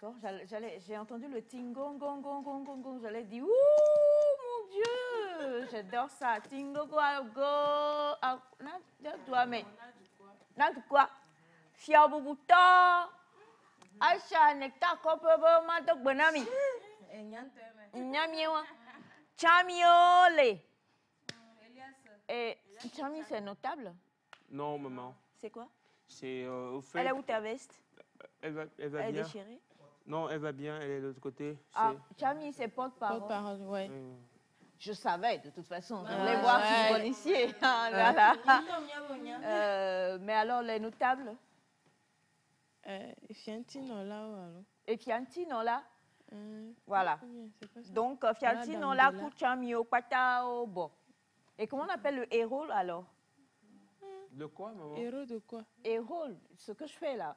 D'accord. J'ai entendu le ting-gong, gong, gong, gong, gong, gong. J'allais dire, ouh, mon Dieu, j'adore ça. Ting-gong, go, toi, mais. N'importe quoi. Fiabubuto. Aïcha, nectar, kopobo, matok, bonami. Nyamiewa. Chamiole. Et Chami, c'est notable? Non, maman. C'est quoi? C'est au fait. Elle est où ta veste? Elle va Elle bien. est déchirée? Non, elle va bien, elle est de l'autre côté. Ah, Chami, c'est porte-parole. Porte-parole, ouais. Je savais, de toute façon. Je voulais voir si vous connaissiez. Mais alors, les notables? Fiantino là ou alors? Et Fiantino là? Voilà. Pas Donc, Fiantino là, Kuchamio, Patao, bon. Et comment on appelle le héros alors? De quoi, maman? Héros de quoi? Héros, ce que je fais là.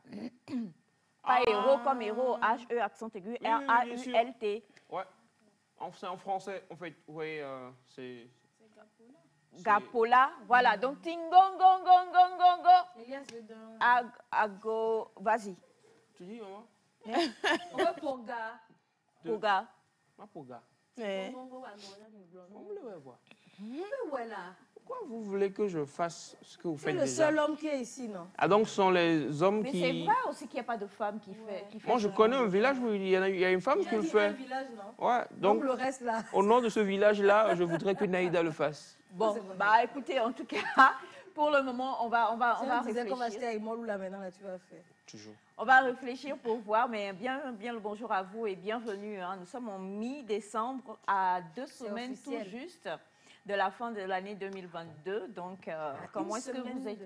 Pas héros comme héros, H-E, accent aigu, R-A-U-L-T. Ouais. C'est en français, en fait, oui, c'est... Gapola, voilà. Donc, ting gong gong gong gong gong gong. Ago, vas-y. Tu dis, maman? Poga. Poga. Ma poga. Pourquoi vous voulez que je fasse ce que vous faites déjà? C'est le seul homme qui est ici, non? Ah, donc ce sont les hommes mais qui... Mais c'est vrai aussi qu'il n'y a pas de femme qui fait... Moi, je connais un village où il y a une femme qui le fait. Un village, non? Ouais, donc le reste, là. Au nom de ce village-là, je voudrais que Naïda le fasse. Bon, bah écoutez, en tout cas, pour le moment, on va réfléchir. Qu'on va acheter avec moi ou là maintenant, là, tu vas faire. Toujours. On va réfléchir pour voir, mais bien le bonjour à vous et bienvenue. Hein. Nous sommes en mi-décembre, à 2 semaines tout juste de la fin de l'année 2022. Donc, comment est-ce que vous êtes?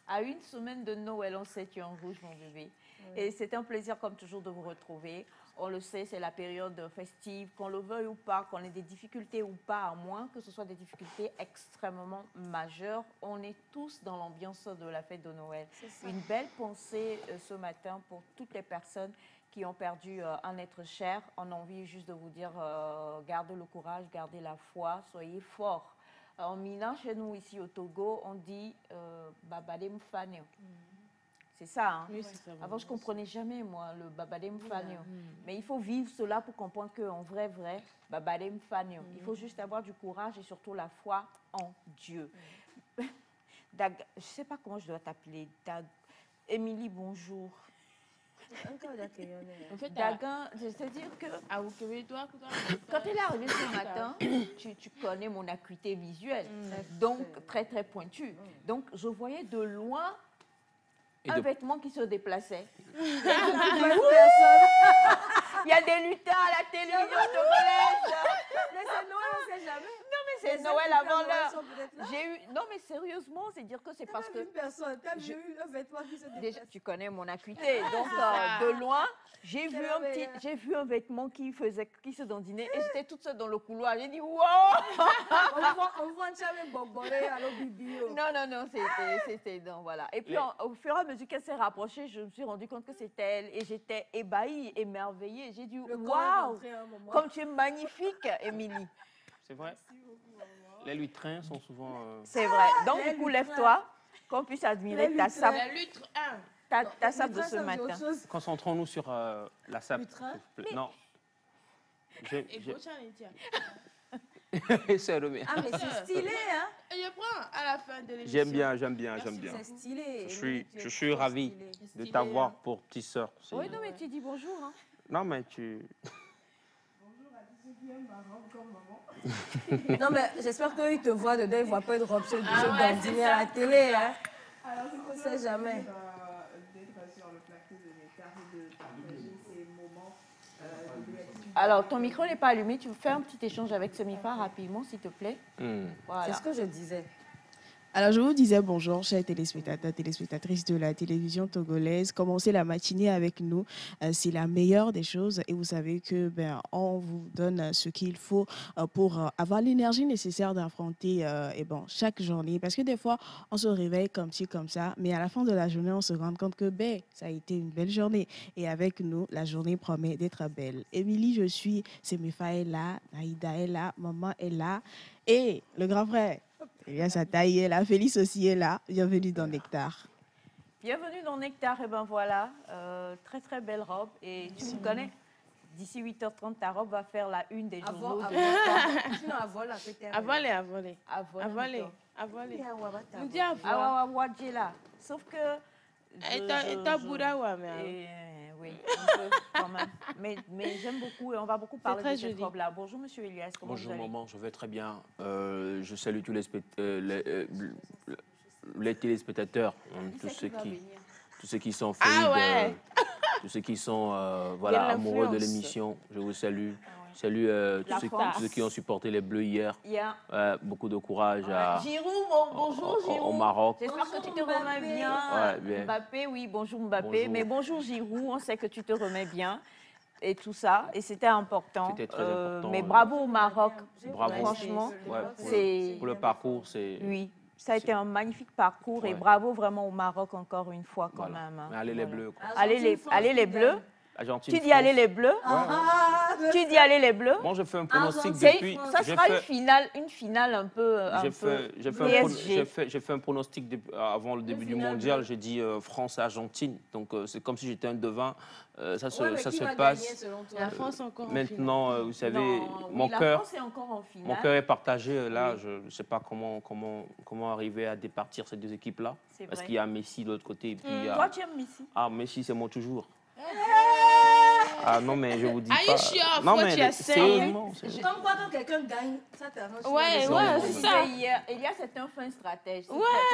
À une semaine de Noël, on sait, tu es en rouge, mon bébé. Oui. Et c'est un plaisir, comme toujours, de vous retrouver. On le sait, c'est la période festive, qu'on le veuille ou pas, qu'on ait des difficultés ou pas, à moins que ce soit des difficultés extrêmement majeures. On est tous dans l'ambiance de la fête de Noël. Une belle pensée ce matin pour toutes les personnes qui ont perdu un être cher. On a envie juste de vous dire, gardez le courage, gardez la foi, soyez forts. En Mina, chez nous, ici au Togo, on dit Babadem Faneo. C'est ça, hein? Oui, ça. Avant, je ne comprenais jamais, moi, le Babadem Faneo. Mais il faut vivre cela pour comprendre qu'en vrai, Babadem Faneo. Il faut juste avoir du courage et surtout la foi en Dieu. Je ne sais pas comment je dois t'appeler. Émilie, bonjour. En fait, Dagan, c'est-à-dire que quand elle est arrivée ce matin, tu connais mon acuité visuelle, donc très très pointue. Donc je voyais de loin un vêtement qui se déplaçait. Il y a des lutins à la télévision togolaise. Mais c'est Noël, on ne sait jamais. Non, mais c'est Noël avant l'heure. Non, mais sérieusement, c'est dire que c'est parce que... personne. Tu as vu un vêtement qui se déplace. Déjà, tu connais mon acuité. Donc, de loin, j'ai vu un vêtement qui se dandinait et j'étais toute seule dans le couloir. J'ai dit, wow! On voit un chame boboré à l'obibio. Non, c'était... Donc, voilà. Et puis, au fur et à mesure qu'elle s'est rapprochée, je me suis rendu compte que c'était elle. Et j'étais ébahie, émerveillée. J'ai dit, waouh! Comme tu es magnifique, Émilie. C'est vrai. Les lutrins sont souvent... C'est vrai. Donc, du coup, lève-toi, qu'on puisse admirer ta sape. Ta sape de ce matin. Concentrons-nous sur la sape, s'il vous plaît. Non. C'est le mien. Ah, mais c'est stylé, hein? Et je prends à la fin de l'émission. J'aime bien. C'est stylé. Je suis ravi de t'avoir pour petite sœur. Oui, non, mais tu dis bonjour, hein? Non, mais tu... Non, mais j'espère qu'ils te voient dedans, ils ne voient pas une robe de dandiner à la télé. Hein. Alors, on ne sait jamais. D'être sur le plateau de Nectar et de partager ces moments de Alors, ton micro n'est pas allumé. Tu veux faire un petit échange avec Semifa rapidement, s'il te plaît? Voilà. C'est ce que je disais. Alors, je vous disais bonjour, chers téléspectateurs, téléspectatrices de la télévision togolaise. Commencez la matinée avec nous, c'est la meilleure des choses. Et vous savez que on vous donne ce qu'il faut pour avoir l'énergie nécessaire d'affronter chaque journée. Parce que des fois, on se réveille comme ci, comme ça, mais à la fin de la journée, on se rend compte que ça a été une belle journée. Et avec nous, la journée promet d'être belle. Émilie, je suis, Semifa est là, Naïda est là, maman est là, et le grand frère. Eh bien, sa taille est là. Félix aussi est là. Bienvenue dans Nectar. Bienvenue dans Nectar. Et ben voilà, très très belle robe. Et tu me connais. D'ici 8h30, ta robe va faire la une des journaux. Sinon, avale. On dit Ah, là. Sauf que... Oui, un peu quand même. Mais j'aime beaucoup et on va beaucoup parler de cette robe-là. Bonjour, monsieur Elias. Comment Bonjour, vous allez? maman, je vais très bien. Je salue tous les téléspectateurs, tous ceux qui sont fans, tous ceux qui sont voilà, amoureux de l'émission. Je vous salue. Salut tous ceux qui ont supporté les Bleus hier. Beaucoup de courage Giroud, bonjour Giroud. au Maroc. J'espère que tu te remets bien. Bien. Mbappé, oui, bonjour Mbappé. Bonjour. Mais bonjour Giroud, on sait que tu te remets bien. Et tout ça, et c'était important. C'était très important. Mais bravo au Maroc. Bravo. Franchement, pour le parcours, c'est... Oui, ça a été un magnifique parcours et bravo vraiment au Maroc encore une fois quand même. Hein. Mais allez les Bleus. Quoi. Allez les Bleus. Argentine, Tu dis France. allez les Bleus. Tu dis allez les Bleus. Moi, je fais un pronostic depuis... Ça sera une finale un peu J'ai fait un pronostic avant le début du mondial. J'ai dit France-Argentine. Donc, c'est comme si j'étais un devin. Ça se passe. La France encore maintenant, vous savez, mon cœur est partagé. Là, je ne sais pas comment arriver à départir ces deux équipes-là. Parce qu'il y a Messi de l'autre côté. Et puis, Toi, tu aimes Messi? Ah, Messi, c'est moi toujours. Ah non, mais je vous dis pas. Non, mais sérieusement. Comme quoi, quand quelqu'un gagne, ça t'arrange. Ouais, c'est ça. Elias, c'est un fin stratège.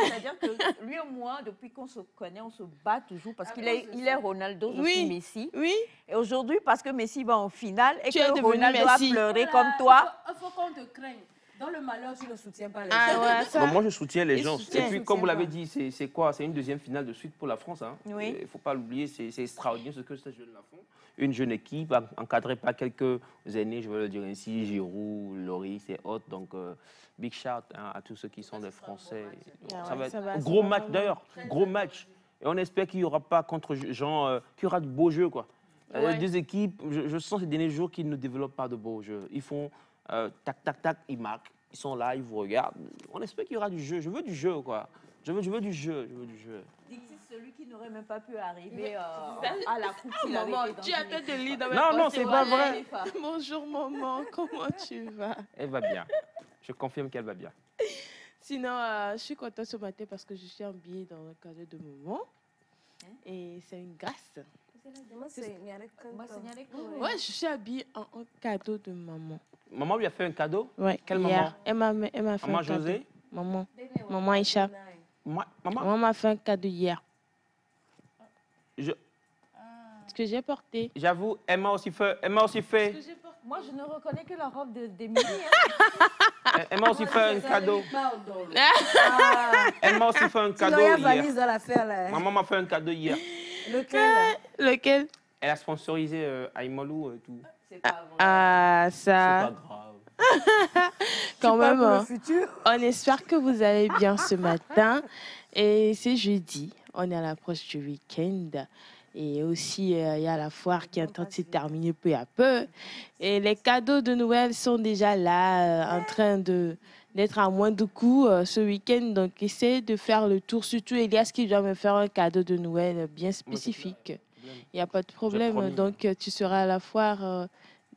C'est-à-dire que lui et moi, depuis qu'on se connaît, on se bat toujours parce qu'il est Ronaldo, je suis Messi. Oui. Et aujourd'hui, parce que Messi va en finale et Tu es que devenu Ronaldo Messi. a pleuré comme toi. Il faut qu'on te craigne. Dans le malheur, tu ne soutiens pas les Ah gens. ouais, ça. Non, moi, je soutiens les gens. soutient. Et puis, comme vous l'avez dit, c'est quoi? C'est une deuxième finale de suite pour la France. Hein. Oui. Il ne faut pas l'oublier, c'est extraordinaire ce que ces jeunes-là font. Une jeune équipe encadrée par quelques aînés, je veux le dire ainsi, Giroud, Loris et autres. Donc, big shout à tous ceux qui sont des Français. Ça va être un gros match d'ailleurs, gros match. Et on espère qu'il n'y aura pas contre gens, qu'il y aura du beau jeu. Quoi. Les deux équipes, je sens ces derniers jours qu'ils ne développent pas de beau jeu. Ils font tac, tac, tac, ils marquent. Ils sont là, ils vous regardent. On espère qu'il y aura du jeu. Je veux du jeu, quoi. Je veux du jeu. Dixit, celui qui n'aurait même pas pu arriver à la coupe qu'il avait Maman, été dans tu une as tête de équipe. lit dans Non, c'est pas vrai. Bonjour maman, comment tu vas? Elle va bien. Je confirme qu'elle va bien. Sinon, je suis contente ce matin parce que je suis habillée dans le cadeau de maman. Et c'est une grâce. Ouais, je suis habillée en cadeau de maman. Maman lui a fait un cadeau? Ouais. Quelle hier, maman? Elle m'a fait Maman un cadeau. José? Maman Aïcha. Maman? Maman m'a fait un cadeau hier. Je- Ce que j'ai porté. J'avoue, elle m'a aussi fait. Moi, je ne reconnais que la robe d'Emilie. Elle m'a aussi fait un cadeau. Elle m'a aussi fait un cadeau Sinon, il y a hier. valise dans l'affaire là. Maman m'a fait un cadeau hier. Lequel? Elle a sponsorisé Aïmalou et tout. C'est pas vrai. Ah, C'est ça. pas grave. Quand même, Pour le hein. futur. On espère que vous allez bien ce matin. Et c'est jeudi. On est à l'approche du week-end. Et aussi, il y a la foire qui est en train de se terminer peu à peu. Et les cadeaux de Noël sont déjà là, en train d'être à moindre coût ce week-end. Donc, essayez de faire le tour. Surtout Elias qui doit me faire un cadeau de Noël bien spécifique. Il n'y a pas de problème. promis. Donc, tu seras à la foire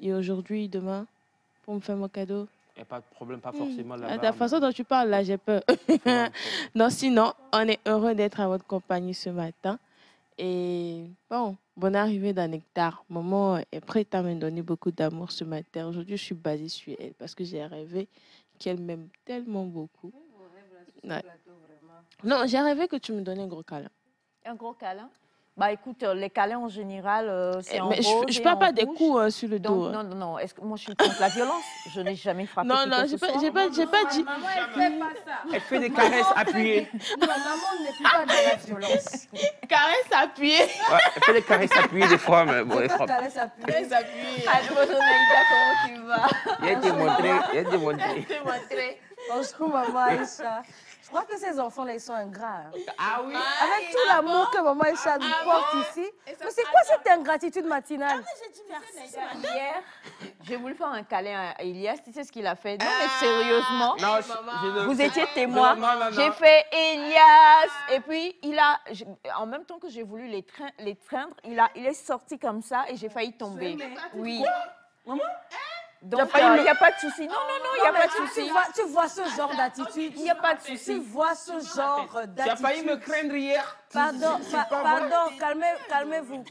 et aujourd'hui, demain, pour me faire mon cadeau. Il n'y a pas de problème, pas forcément là-bas. De la façon dont tu parles, là, j'ai peur. Non, sinon, on est heureux d'être à votre compagnie ce matin. Et bon, bonne arrivée dans Nectar. Maman est prête à me donner beaucoup d'amour ce matin. Aujourd'hui, je suis basée sur elle parce que j'ai rêvé qu'elle m'aime tellement beaucoup. Ouais. Non, j'ai rêvé que tu me donnais un gros câlin. Un gros câlin? Bah écoute, les câlins en général, c'est en Mais rose je et parle en pas des rouge. coups sur le dos. Donc, non. Est-ce que moi je suis contre la violence? Je n'ai jamais frappé. Non, qui non, que j'ai ce soit. pas dit. Maman, elle fait pas ça. Elle fait des caresses appuyées. Non, maman n'est plus pas dans la violence. Caresse appuyée. Ouais, elle fait des caresses appuyées des fois, mais bon, elle Quand frappe. elle laisse appuyer. Caresse appuyée. Allô, Zonaïda, comment tu vas? Il a été montré. Bonjour, maman Aïcha. crois que ces enfants-là, ils sont ingrats. Hein. Ah oui. Avec tout l'amour que maman Aïcha nous porte ici. Mais c'est quoi cette ingratitude matinale? Hier, j'ai voulu faire un câlin à Elias. Tu sais ce qu'il a fait? Non, mais sérieusement. Non, Vous étiez témoin. Non, non, non. J'ai fait Elias. Et puis, en même temps que j'ai voulu les traindre, il est sorti comme ça et j'ai failli tomber. Oui. Donc, il n'y a pas de souci. Non, il n'y a pas de souci. Tu vois ce genre d'attitude? Il n'y a pas de Tu souci. vois ce genre Tu d'attitude? as failli me craindre hier. Pardon, calmez-vous.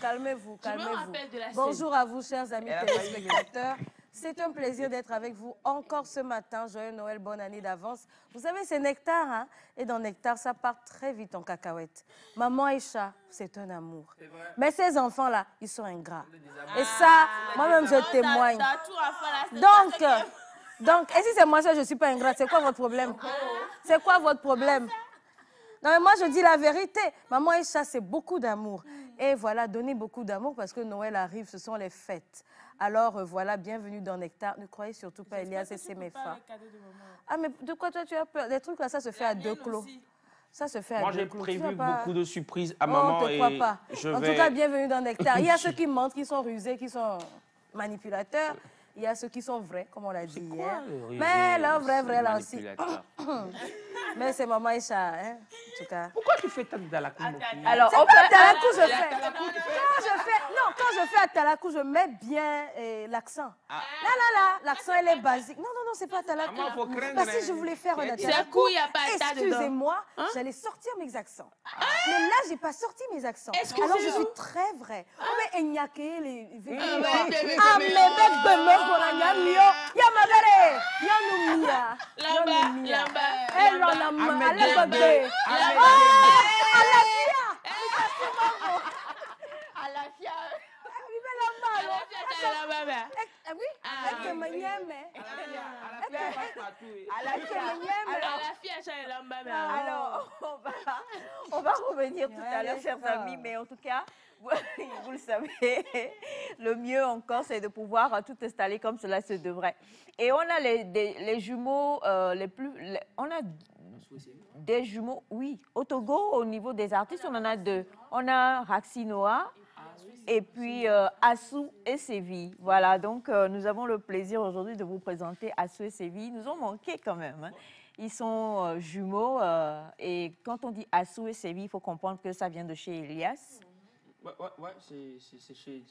Bonjour à vous, chers amis téléspectateurs. C'est un plaisir d'être avec vous encore ce matin. Joyeux Noël, bonne année d'avance. Vous savez, c'est Nectar, hein? Et dans Nectar, ça part très vite en cacahuète. Maman Aïcha, c'est un amour. Mais ces enfants-là, ils sont ingrats. Et ça, moi-même, je témoigne. Donc, et si c'est moi ça, je ne suis pas ingrate, c'est quoi votre problème? C'est quoi votre problème? Non, mais moi, je dis la vérité. Maman Aïcha, c'est beaucoup d'amour. Et voilà, donnez beaucoup d'amour parce que Noël arrive, ce sont les fêtes. Alors, voilà, bienvenue dans Nectar. Ne croyez surtout pas, Elias et Semefa. Ah, mais de quoi toi, tu as peur? Des trucs là, ça se fait à deux clos. Ça se fait à Moi, deux j'ai clos. prévu beaucoup de surprises à Oh, maman. on ne te croit pas. En tout cas, bienvenue dans Nectar. Il y a ceux qui mentent, qui sont rusés, qui sont manipulateurs. Il y a ceux qui sont vrais, comme on l'a dit hier. Mais là, vrai, là aussi. Mais c'est maman Aïcha, hein, en tout cas. Pourquoi tu fais tant de la cour? Alors, C'est pas à Talakou je fais. Quand je fais à Talakou, je mets bien l'accent. Là, l'accent, elle est basique. Non, c'est pas à Talakou. Parce que je voulais faire un Talakou. Excusez-moi, j'allais sortir mes accents. Mais là, j'ai pas sorti mes accents. Alors, je suis très vraie. Oh, mais Enyake, les... Ah, mais bête pour la miyo. Yamagare. Yanumia. Yanumia. Allez, bébé. Alors, on va revenir tout à l'heure, chers amis, mais en tout cas, vous le savez, le mieux encore, c'est de pouvoir tout installer comme cela se devrait. Et on a les jumeaux on a des jumeaux, oui. Au Togo, au niveau des artistes, on en a deux. On a Raxinoa et puis Assou et Sévi. Voilà, donc nous avons le plaisir aujourd'hui de vous présenter Assou et Sévi. Ils nous ont manqué quand même. Hein. Ils sont jumeaux et quand on dit Assou et Sévi, il faut comprendre que ça vient de chez Elias. Ouais, c'est chez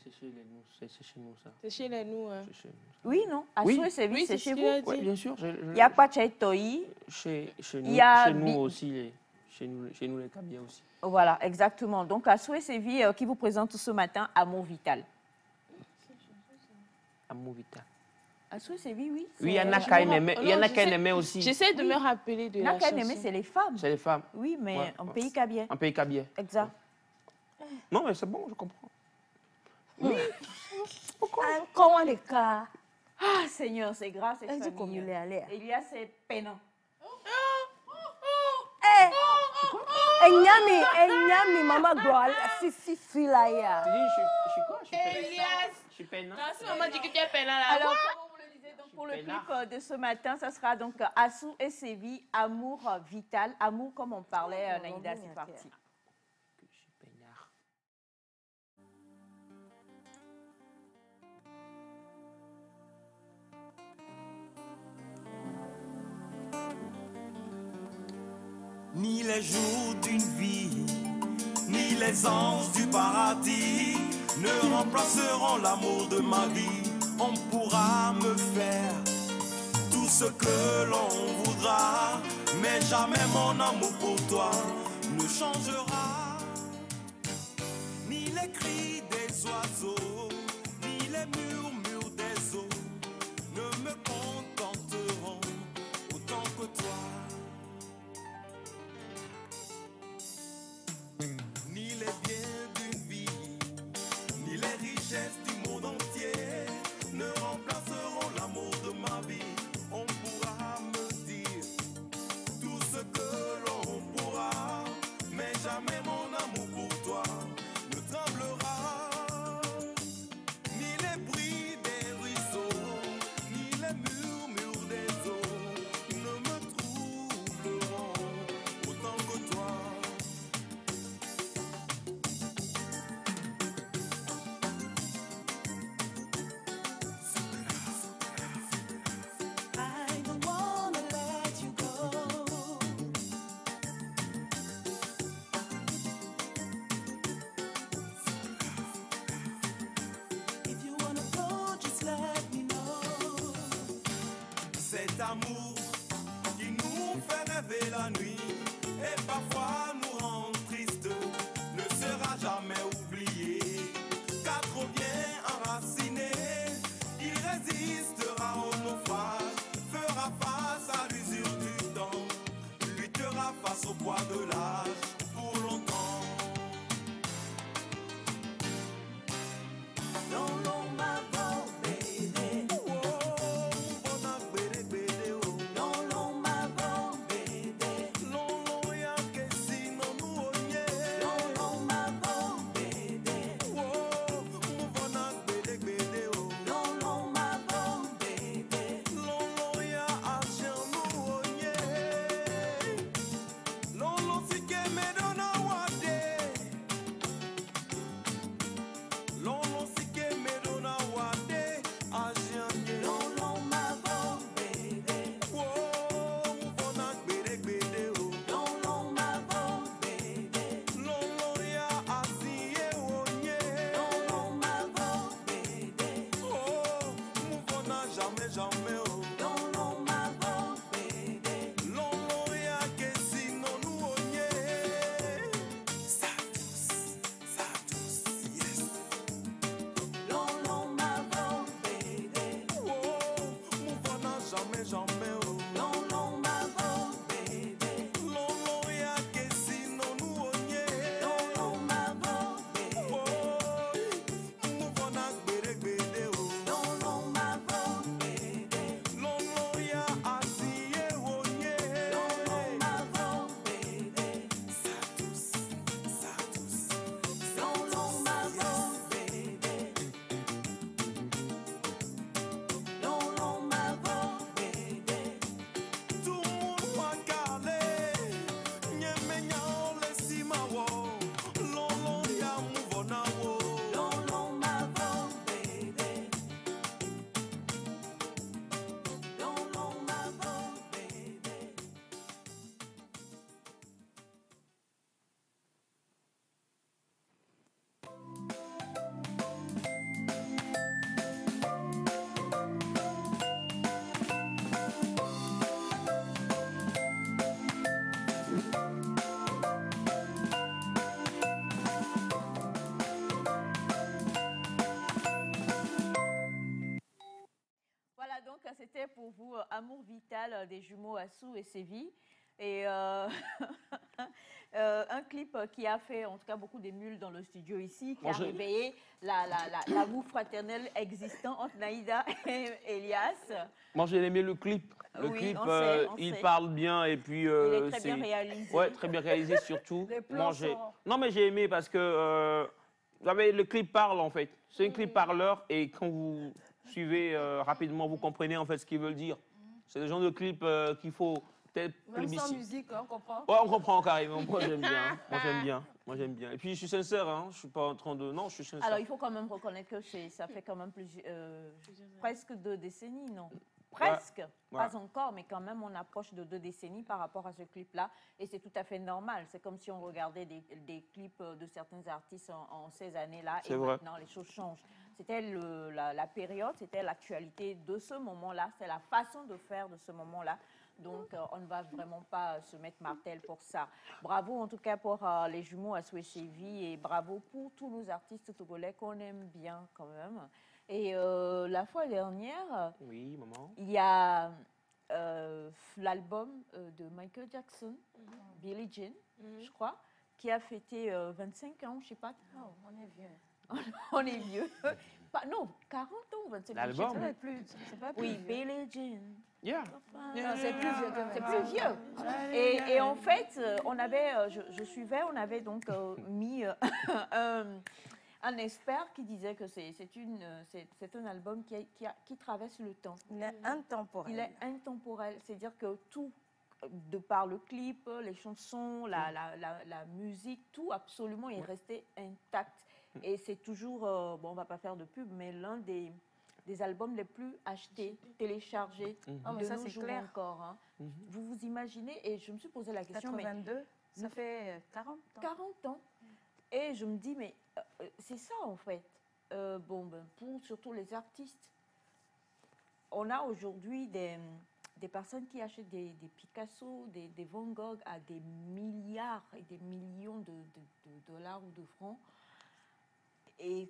nous, ça. C'est chez les nous. Hein. Oui, non? Assou et Sévi, oui, c'est chez vous? Oui, bien sûr. Il y a Pachai-Toi. Chez nous aussi, chez nous les Kabyas aussi. Voilà, exactement. Donc, Assou et Sévi qui vous présente ce matin Amour Vital. Amour Vital. Assou et Sévi, oui. Oui, il y en a qu'un aimé aussi. J'essaie de me rappeler de la chanson. Nakanemé, c'est les femmes. C'est les femmes. Oui, mais Ouais, en pays kabien. En pays Kabia. Exact. Non, mais c'est bon, je comprends. Comment les cas? Ah, Seigneur, c'est grâce et Elle dit comme famille. il est allé. Elias, c'est peinant. Enyami, maman gloire, fifi là, ya. Tu dis, je suis quoi? Je suis peinant. Si maman dit que tu es peinant là. Alors, comme on vous le disait, donc, pour le clip de ce matin, ça sera donc Assou et Sévi, Amour Vital. Amour, comme on parlait, Naïda, c'est parti. Je suis peignard. Ni les jours d'une vie, ni les anges du paradis ne remplaceront l'amour de ma vie. On pourra me faire tout ce que l'on voudra, mais jamais mon amour pour toi ne changera. Ni les cris des oiseaux, ni les murmures des eaux ne me contenteront autant que toi. Ni les biens d'une vie, ni les richesses du monde entier ne remplaceront l'amour de ma vie. On pourra me dire tout ce que l'on pourra, mais jamais mon amour pour toi ne tremblera. Ni les bruits des ruisseaux, ni les murmures des eaux ne me troubleront cet amour qui nous fait rêver la nuit et parfois nous rend tristes ne sera jamais oublié. Car trop bien enraciné, il résistera au naufrage, fera face à l'usure du temps, luttera face au poids de l'âge pour longtemps. C'était pour vous Amour Vital des jumeaux Assou et Sévi. Et un clip qui a fait en tout cas beaucoup d'émules dans le studio ici, qui a réveillé l'amour fraternel existant entre Naïda et Elias. Moi j'ai aimé le clip. Le clip, il parle bien et puis... il est très bien réalisé. Ouais, très bien réalisé surtout. Moi, non mais j'ai aimé parce que le clip parle en fait. C'est un clip parleur et quand vous suivez rapidement, vous comprenez en fait ce qu'ils veulent dire. C'est le genre de clip qu'il faut peut-être plébisciter. Même sans musique, on comprend. Ouais, on comprend carrément. Moi j'aime bien. Moi j'aime bien. Et puis je suis sincère, hein. Je suis pas en train de... Non, je suis sincère. Alors il faut quand même reconnaître que ça fait quand même presque 2 décennies, non? Presque, pas encore, mais quand même on approche de 2 décennies par rapport à ce clip-là. Et c'est tout à fait normal. C'est comme si on regardait des clips de certains artistes en ces années-là. Et maintenant, les choses changent. C'était la période, c'était l'actualité de ce moment-là. C'est la façon de faire de ce moment-là. Donc, on ne va vraiment pas se mettre martel pour ça. Bravo en tout cas pour les jumeaux Assou et Sévi et bravo pour tous nos artistes togolais qu'on aime bien quand même. Et la fois dernière, oui, maman. Il y a l'album de Michael Jackson, Billie Jean, je crois, qui a fêté 25 ans, je ne sais pas. Oh, on est vieux. On est vieux. Non, 40 ans, 25 ans. L'album? C'est pas plus oui, vieux. Billie Jean. Yeah. Non, c'est plus vieux. C'est plus vieux. Et en fait, on avait, je suivais, on avait donc mis un expert qui disait que c'est un album qui traverse le temps. Il est intemporel. Il est intemporel, c'est-à-dire que tout, de par le clip, les chansons, la musique, tout absolument est resté intact. Et c'est toujours, bon, on ne va pas faire de pub, mais l'un des albums les plus achetés, téléchargés de nos jours encore. Hein. Vous vous imaginez, et je me suis posé la question... 82, ça fait 40 ans. 40 ans. Et je me dis, mais c'est ça en fait. Pour surtout les artistes, on a aujourd'hui des personnes qui achètent des Picasso, des Van Gogh à des milliards et des millions de dollars ou de francs. Et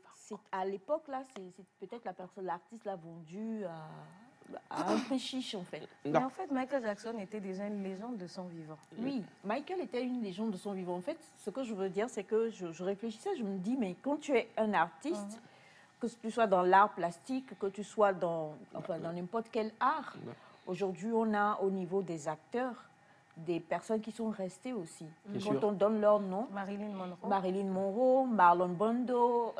à l'époque, là, c'est peut-être l'artiste l'a vendu à un prix chiche, en fait. Mais en fait, Michael Jackson était déjà une légende de son vivant. Oui, Michael était une légende de son vivant. En fait, ce que je veux dire, c'est que je réfléchissais, je me dis, mais quand tu es un artiste, que tu sois dans l'art plastique, que tu sois dans n'importe quel art, aujourd'hui, on a au niveau des acteurs, des personnes qui sont restées aussi. Quand on donne leur nom, Marilyn Monroe, Marlon Brando,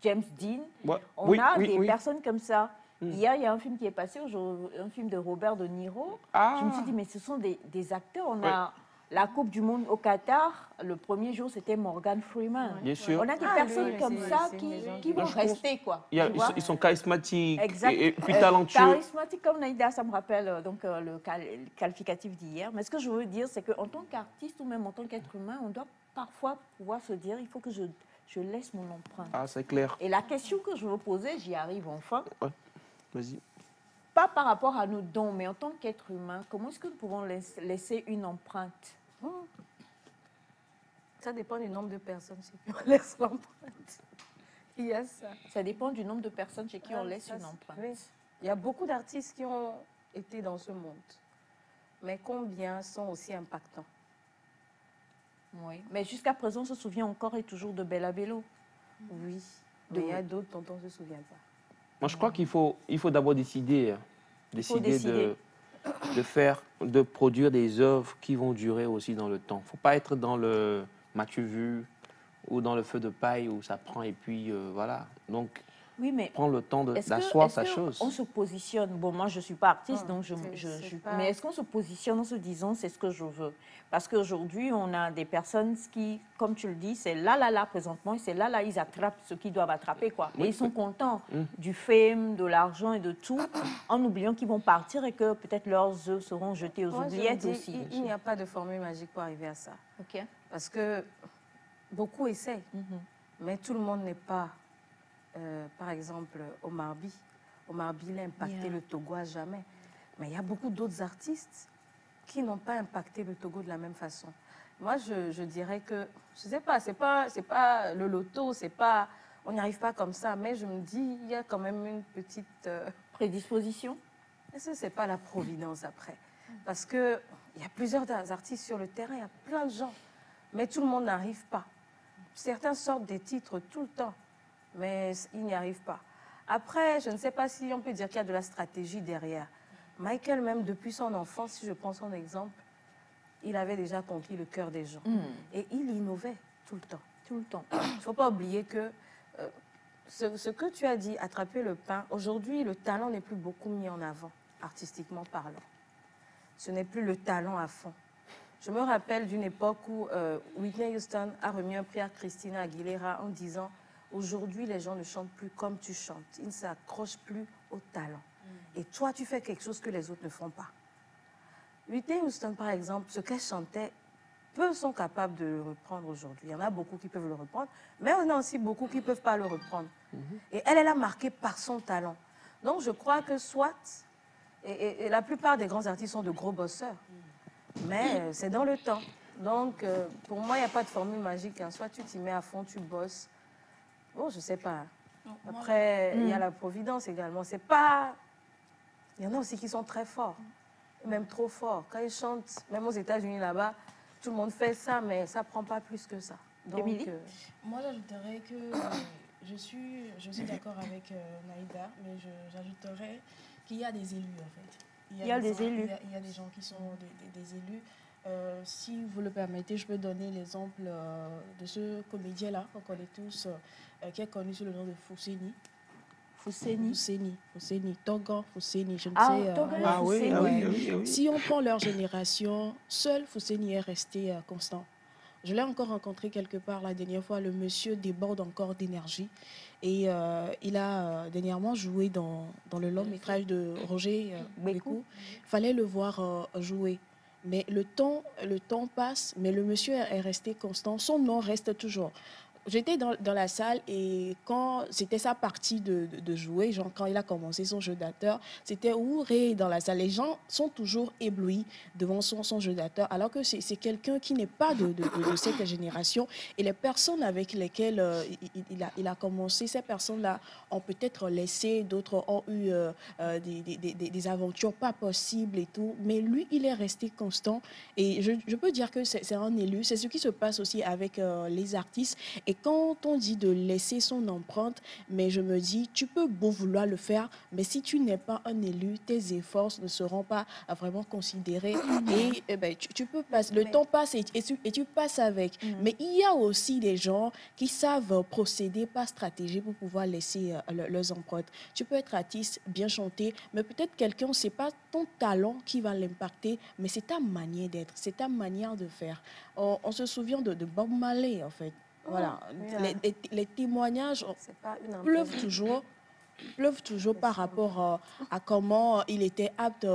James Dean, on a des personnes comme ça. Hier, il y a un film qui est passé, un film de Robert De Niro. Je me suis dit, mais ce sont des acteurs. On a la Coupe du Monde au Qatar. Le premier jour, c'était Morgan Freeman. Bien sûr. On a des personnes comme ça qui vont rester, quoi. Ils sont charismatiques et puis talentueux. Charismatique, comme Naïda, ça me rappelle donc, le qualificatif d'hier. Mais ce que je veux dire, c'est qu'en tant qu'artiste ou même en tant qu'être humain, on doit parfois pouvoir se dire, il faut que je laisse mon empreinte. Ah, c'est clair. Et la question que je veux poser, j'y arrive enfin. Ouais. Vas-y. Pas par rapport à nos dons, mais en tant qu'être humain, comment est-ce que nous pouvons laisser une empreinte? Ça dépend du nombre de personnes chez qui on laisse l'empreinte. Il y a ça. Ça dépend du nombre de personnes chez qui on laisse une empreinte. Oui. Il y a beaucoup d'artistes qui ont été dans ce monde. Mais combien sont aussi impactants? Oui. Mais jusqu'à présent, on se souvient encore et toujours de Bella Bello. Oui. Mais il y a d'autres dont on ne se souvient pas. Moi, je crois qu'il faut d'abord décider de produire des œuvres qui vont durer aussi dans le temps. Il ne faut pas être dans le m'as-tu vu ou dans le feu de paille où ça prend et puis voilà. Donc, oui, mais prendre le temps d'asseoir sa chose. On se positionne. Bon, moi, je ne suis pas artiste, donc mais est-ce qu'on se positionne en se disant c'est ce que je veux? Parce qu'aujourd'hui, on a des personnes qui, comme tu le dis, c'est là, présentement, et c'est là, ils attrapent ce qu'ils doivent attraper, quoi. Et ils sont contents du fame, de l'argent et de tout, en oubliant qu'ils vont partir et que peut-être leurs œuvres seront jetées aux oubliettes aussi. Il n'y a pas de formule magique pour arriver à ça. OK. Parce que beaucoup essayent, mais tout le monde n'est pas... par exemple, Omar By. Omar By, il a impacté le Togo à jamais. Mais il y a beaucoup d'autres artistes qui n'ont pas impacté le Togo de la même façon. Moi, je dirais que, je ne sais pas, c'est pas le loto, c'est pas, on n'y arrive pas comme ça, mais je me dis, il y a quand même une petite... prédisposition. Est-ce que ce n'est pas la providence après? Parce qu'il y a plusieurs artistes sur le terrain, il y a plein de gens, mais tout le monde n'arrive pas. Certains sortent des titres tout le temps, mais ils n'y arrivent pas. Après, je ne sais pas si on peut dire qu'il y a de la stratégie derrière. Michael, même depuis son enfance, si je prends son exemple, il avait déjà conquis le cœur des gens. Et il innovait tout le temps. Tout le temps. Il ne faut pas oublier que ce que tu as dit, attraper le pain, aujourd'hui, le talent n'est plus beaucoup mis en avant, artistiquement parlant. Ce n'est plus le talent à fond. Je me rappelle d'une époque où Whitney Houston a remis un prix à Christina Aguilera en disant « Aujourd'hui, les gens ne chantent plus comme tu chantes. Ils ne s'accrochent plus au talent. Et toi, tu fais quelque chose que les autres ne font pas. » Whitney Houston, par exemple, ce qu'elle chantait, peu sont capables de le reprendre aujourd'hui. Il y en a beaucoup qui peuvent le reprendre, mais il y en a aussi beaucoup qui ne peuvent pas le reprendre. Et elle a marqué par son talent. Donc, je crois que soit... Et la plupart des grands artistes sont de gros bosseurs. Mais c'est dans le temps. Donc, pour moi, il n'y a pas de formule magique. Hein. Soit tu t'y mets à fond, tu bosses. Bon, je ne sais pas. Après, il y a la providence également. C'est pas... Il y en a aussi qui sont très forts, même trop forts. Quand ils chantent, même aux États-Unis là-bas, tout le monde fait ça, mais ça ne prend pas plus que ça. Donc, moi, j'ajouterais que je suis d'accord avec Naïda, mais j'ajouterais qu'il y a des élus, en fait. Il y a des élus. Il y a des gens qui sont des élus. Si vous le permettez, je peux donner l'exemple de ce comédien-là qu'on connaît tous, qui est connu sous le nom de Fousseni. Togan Fousseni, je ne sais. Oui. Si on prend leur génération, seul Fousseni est resté constant. Je l'ai encore rencontré quelque part la dernière fois. Le monsieur déborde encore d'énergie. Et il a dernièrement joué dans le long métrage de Roger Bécou. Il fallait le voir jouer. Mais le temps passe, mais le monsieur est resté constant. Son nom reste toujours. j'étais dans la salle et quand c'était sa partie de jouer, genre quand il a commencé son jeu d'acteur, c'était ouré dans la salle. Les gens sont toujours éblouis devant son jeu d'acteur, alors que c'est quelqu'un qui n'est pas de cette génération. Et les personnes avec lesquelles il a commencé, ces personnes-là ont peut-être laissé, d'autres ont eu des aventures pas possibles et tout. Mais lui, il est resté constant. Et je peux dire que c'est un élu. C'est ce qui se passe aussi avec les artistes. Et quand on dit de laisser son empreinte, mais je me dis, tu peux beau vouloir le faire, mais si tu n'es pas un élu, tes efforts ne seront pas vraiment considérés. Et ben, tu peux passer, le temps passe et tu passes avec. Mais il y a aussi des gens qui savent procéder par stratégie pour pouvoir laisser leurs empreintes. Tu peux être artiste, bien chanter, mais peut-être quelqu'un, c'est pas ton talent qui va l'impacter, mais c'est ta manière d'être, c'est ta manière de faire. On se souvient de Bob Marley, en fait. Voilà, les témoignages pleuvent toujours par rapport à comment il était apte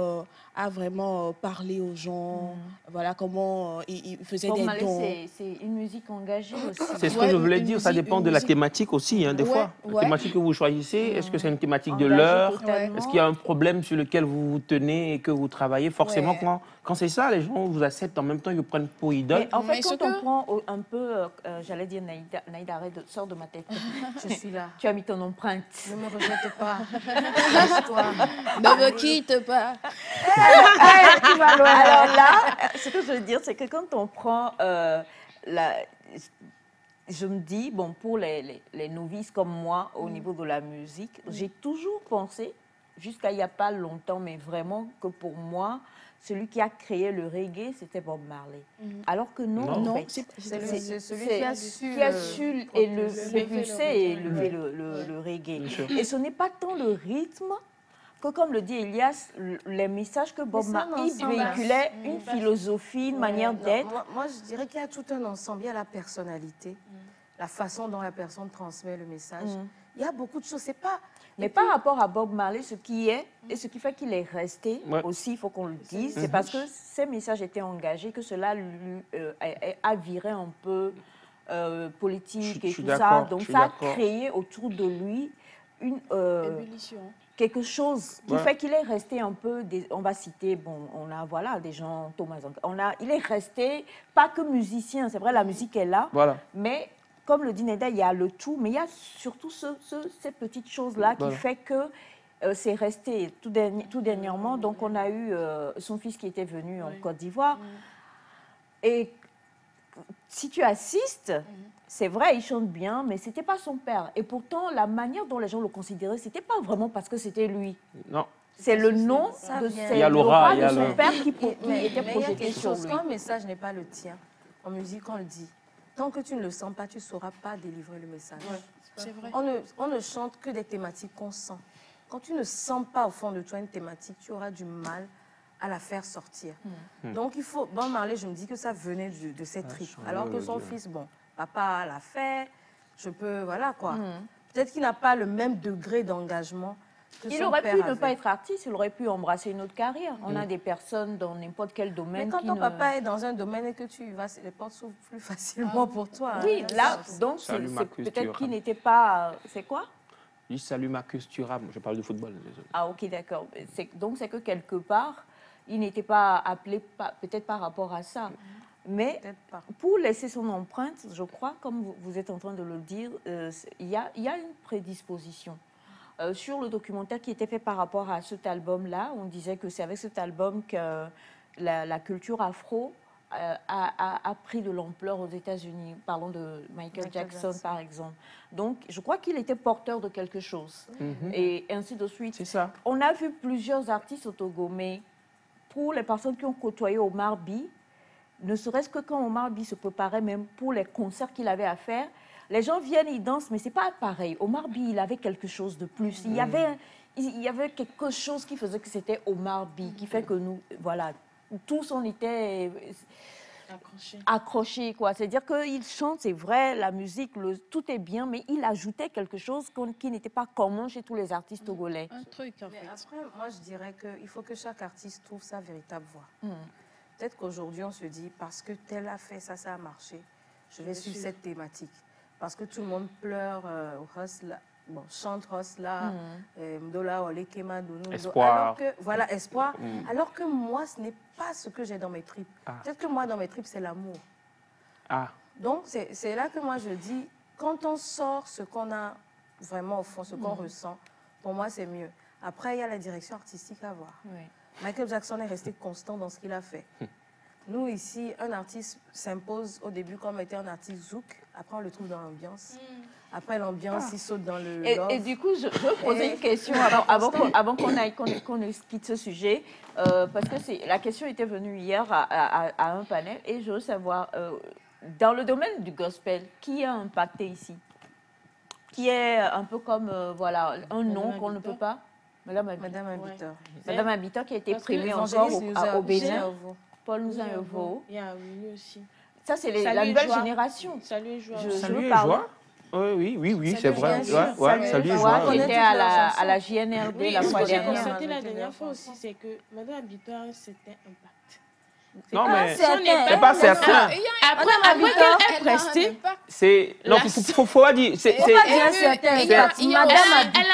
à vraiment parler aux gens, voilà, comment il faisait des dons. C'est une musique engagée aussi. C'est ce que je voulais dire, ça dépend de la thématique aussi, hein, des fois. La thématique que vous choisissez, est-ce que c'est une thématique de l'heure? Est-ce qu'il y a un problème sur lequel vous vous tenez et que vous travaillez? Forcément, quand c'est ça, les gens vous acceptent, en même temps, ils vous prennent pour idole. En fait, quand on prend un peu, j'allais dire Naïda, arrête, sors de ma tête. Je suis là. Tu as mis ton empreinte. Ne me rejette pas. Ne me quitte pas. Alors là, ce que je veux dire, c'est que quand on prend je me dis, bon, pour les novices comme moi, au niveau de la musique, j'ai toujours pensé, jusqu'à il n'y a pas longtemps, mais vraiment que pour moi, celui qui a créé le reggae, c'était Bob Marley. Alors que non, c'est celui qui a su propulser et élever le reggae. Et ce n'est pas tant le rythme que, comme le dit Elias, les messages que Bob Marley véhiculait, une philosophie, une manière d'être. Moi, je dirais qu'il y a tout un ensemble. Il y a la personnalité, la façon dont la personne transmet le message. Il y a beaucoup de choses. C'est pas... Mais par rapport à Bob Marley, ce qui est et ce qui fait qu'il est resté aussi, il faut qu'on le dise, c'est parce que ces messages étaient engagés que cela lui a viré un peu politique et tout ça. Donc ça a créé autour de lui une quelque chose qui fait qu'il est resté un peu, on va citer, bon, on a voilà des gens, Thomas, il est resté pas que musicien, c'est vrai la musique est là, mais comme le dit Neda, il y a le tout, mais il y a surtout ces petites choses-là qui fait que c'est resté tout dernièrement. Donc, on a eu son fils qui était venu en Côte d'Ivoire. Et si tu assistes, c'est vrai, il chante bien, mais ce n'était pas son père. Et pourtant, la manière dont les gens le considéraient, ce n'était pas vraiment parce que c'était lui. Non. C'est le nom de son père qui était projeté sur lui. Quand un message n'est pas le tien, en musique, on le dit. Tant que tu ne le sens pas, tu ne sauras pas délivrer le message. C'est vrai. On ne chante que des thématiques qu'on sent. Quand tu ne sens pas au fond de toi une thématique, tu auras du mal à la faire sortir. Donc il faut... Bon, Marley, je me dis que ça venait de ses tripes. Alors que son fils, bon, papa l'a fait, je peux... Voilà quoi. Peut-être qu'il n'a pas le même degré d'engagement. Il aurait pu ne pas être artiste, il aurait pu embrasser une autre carrière. On a des personnes dans n'importe quel domaine. Mais quand ton papa est dans un domaine et que tu y vas, les portes s'ouvrent plus facilement pour toi. Oui, là, donc c'est peut-être qu'il n'était pas... C'est quoi? Je salue Marcus Thuram, je parle de football. Désolé. Ah ok, d'accord. Donc c'est que quelque part, il n'était pas appelé peut-être par rapport à ça. Mais pour laisser son empreinte, je crois, comme vous êtes en train de le dire, il y a une prédisposition. Sur le documentaire qui était fait par rapport à cet album-là, on disait que c'est avec cet album que la culture afro a pris de l'ampleur aux États-Unis. Parlons de Michael Jackson, par exemple. Donc, je crois qu'il était porteur de quelque chose. Et ainsi de suite. C'est ça. On a vu plusieurs artistes au Togo, mais pour les personnes qui ont côtoyé Omar Sy, ne serait-ce que quand Omar Sy se préparait même pour les concerts qu'il avait à faire, les gens viennent, ils dansent, mais ce n'est pas pareil. Omar Sy, il avait quelque chose de plus. Il y avait quelque chose qui faisait que c'était Omar Sy, qui fait que nous, voilà, tous on était accrochés, quoi. C'est-à-dire qu'il chante, c'est vrai, la musique, tout est bien, mais il ajoutait quelque chose qui n'était pas commun chez tous les artistes togolais. Un truc, en fait. Mais après, moi, je dirais qu'il faut que chaque artiste trouve sa véritable voix. Peut-être qu'aujourd'hui, on se dit, parce que tel a fait ça, ça a marché, je vais suivre cette thématique. parce que tout le monde pleure au Hustla. Bon, chante Hustla, Mdola, Olekema, Donou. Espoir. Alors que, voilà, espoir. Alors que moi, ce n'est pas ce que j'ai dans mes tripes. Peut-être que moi, dans mes tripes, c'est l'amour. Donc, c'est là que moi, je dis, quand on sort ce qu'on a vraiment au fond, ce qu'on ressent, pour moi, c'est mieux. Après, il y a la direction artistique à voir. Oui. Michael Jackson est resté constant dans ce qu'il a fait. Nous, ici, un artiste s'impose au début comme étant un artiste zouk. Après, on le trouve dans l'ambiance. Après l'ambiance, il saute dans le love. Et du coup, je veux poser une question avant qu'on quitte ce sujet. Parce que la question était venue hier à un panel. Et je veux savoir, dans le domaine du gospel, qui a impacté ici? Qui est un peu comme, voilà, un nom qu'on ne peut pas? Madame Habiteur. Madame Habiteur qui a été primée encore au Bénin. Paul Nuzan-Evo. Il y a Willy aussi. Ça, c'est la nouvelle génération. Salut et joie. Salut et joie. Oui, c'est vrai. Salut et joie. Qui était à la JNLB la fois dernière. Ce que j'ai constaté la dernière fois aussi, c'est que Madame Habiteur, c'était impact. Non, mais c'est pas certain. Après qu'elle est restée, c'est... Non, il faut dire... Elle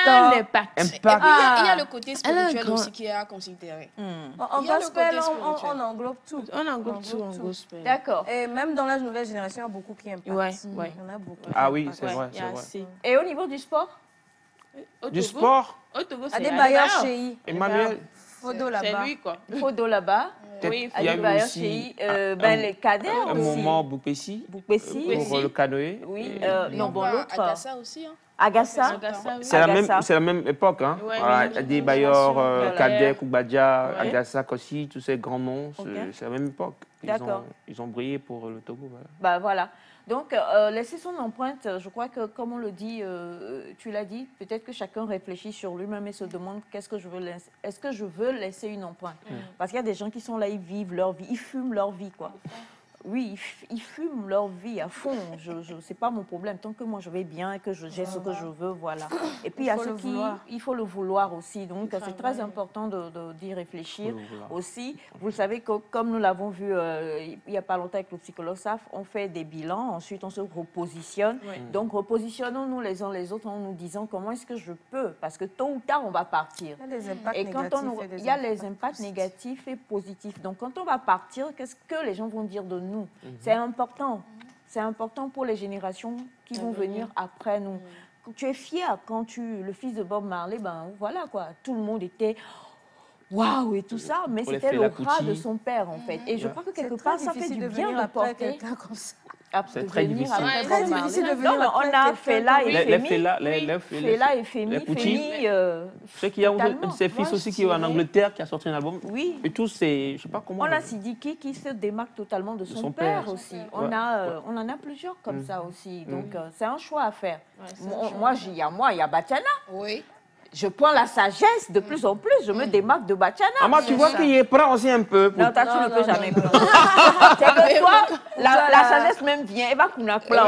a un impact. Il y a le côté spirituel aussi qui est à considérer. En gospel, on englobe tout. On englobe tout en gospel. D'accord. Et même dans la nouvelle génération, il y a beaucoup qui impactent. Il y en a beaucoup. Ah oui, c'est vrai. Et au niveau du sport? Du sport? Adebayor Cheyi. Emmanuel. Fodo là-bas. C'est lui, quoi. Fodo là-bas. Oui, il y a eu aussi les cadets un moment Boupessi pour le canoë. Oui, non, bon, l'autre. Agassa aussi. Agassa. C'est la même époque. Adebayor, Cadet, Koubadja, Agassa, Kossi, tous ces grands noms, c'est la même époque. Ils ont brillé pour le Togo. Bah voilà. Donc, laisser son empreinte, je crois que, comme on le dit, tu l'as dit, peut-être que chacun réfléchit sur lui-même et se demande est-ce que je veux laisser une empreinte? Parce qu'il y a des gens qui sont là, ils vivent leur vie, ils fument leur vie, quoi. Oui, ils fument leur vie à fond. C'est pas mon problème. Tant que moi je vais bien et que j'ai ce que je veux, voilà. Et puis il y a ceux qui, il faut le vouloir aussi. Donc c'est très important d'y réfléchir aussi. Vous le savez que comme nous l'avons vu il n'y a pas longtemps avec le psychologue SAF, on fait des bilans. Ensuite on se repositionne. Donc repositionnons-nous les uns les autres en nous disant comment est-ce que je peux, parce que tôt ou tard on va partir. Et quand il y a les impacts négatifs et positifs. Donc quand on va partir, qu'est-ce que les gens vont dire de nous? C'est important. C'est important pour les générations qui vont venir après nous. Tu es fier quand le fils de Bob Marley, ben voilà quoi, tout le monde était waouh et tout ça, mais c'était le bras de son père en fait. Et je crois que quelque part ça fait du bien de porter quelqu'un comme ça. C'est très difficile. Très difficile de venir on a Fela et Femi. Fela et Femi. Je sais qu'il y a un de ses fils aussi qui est en Angleterre, qui a sorti un album. Oui. Et tous, je sais pas comment. On a Sidiki qui se démarque totalement de son père aussi. On en a plusieurs comme ça aussi. Donc c'est un choix à faire. Moi, il y a Batiana. Oui. Je prends la sagesse de plus en plus, je me démarque de Batiana. Maman, tu vois qu'il prend aussi un peu. Non, toi, tu ne peux jamais prendre. C'est que toi, la sagesse même vient. Elle va qu'on a plein.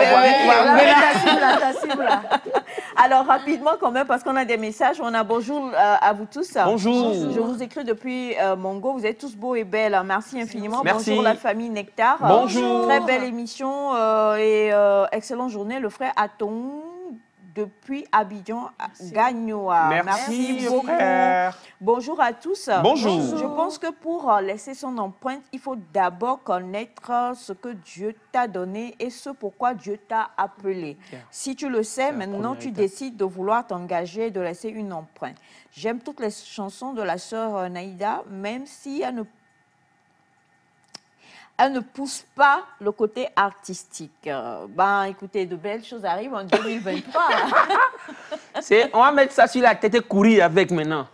Alors, rapidement quand même, parce qu'on a des messages, on a bonjour à vous tous. Bonjour. Je vous écris depuis Mongo. Vous êtes tous beaux et belles. Merci infiniment. Merci. Bonjour la famille Nectar. Bonjour. Très belle émission et excellente journée. Le frère Aton depuis Abidjan, Gagnoa. Merci beaucoup. Bonjour à tous. Bonjour. Je pense que pour laisser son empreinte, il faut d'abord connaître ce que Dieu t'a donné et ce pourquoi Dieu t'a appelé. Si tu le sais, maintenant tu décides de vouloir t'engager, de laisser une empreinte. J'aime toutes les chansons de la sœur Naïda, même si elle ne pousse pas le côté artistique. Écoutez, de belles choses arrivent en 2023. On va mettre ça sur la tête et courir avec maintenant.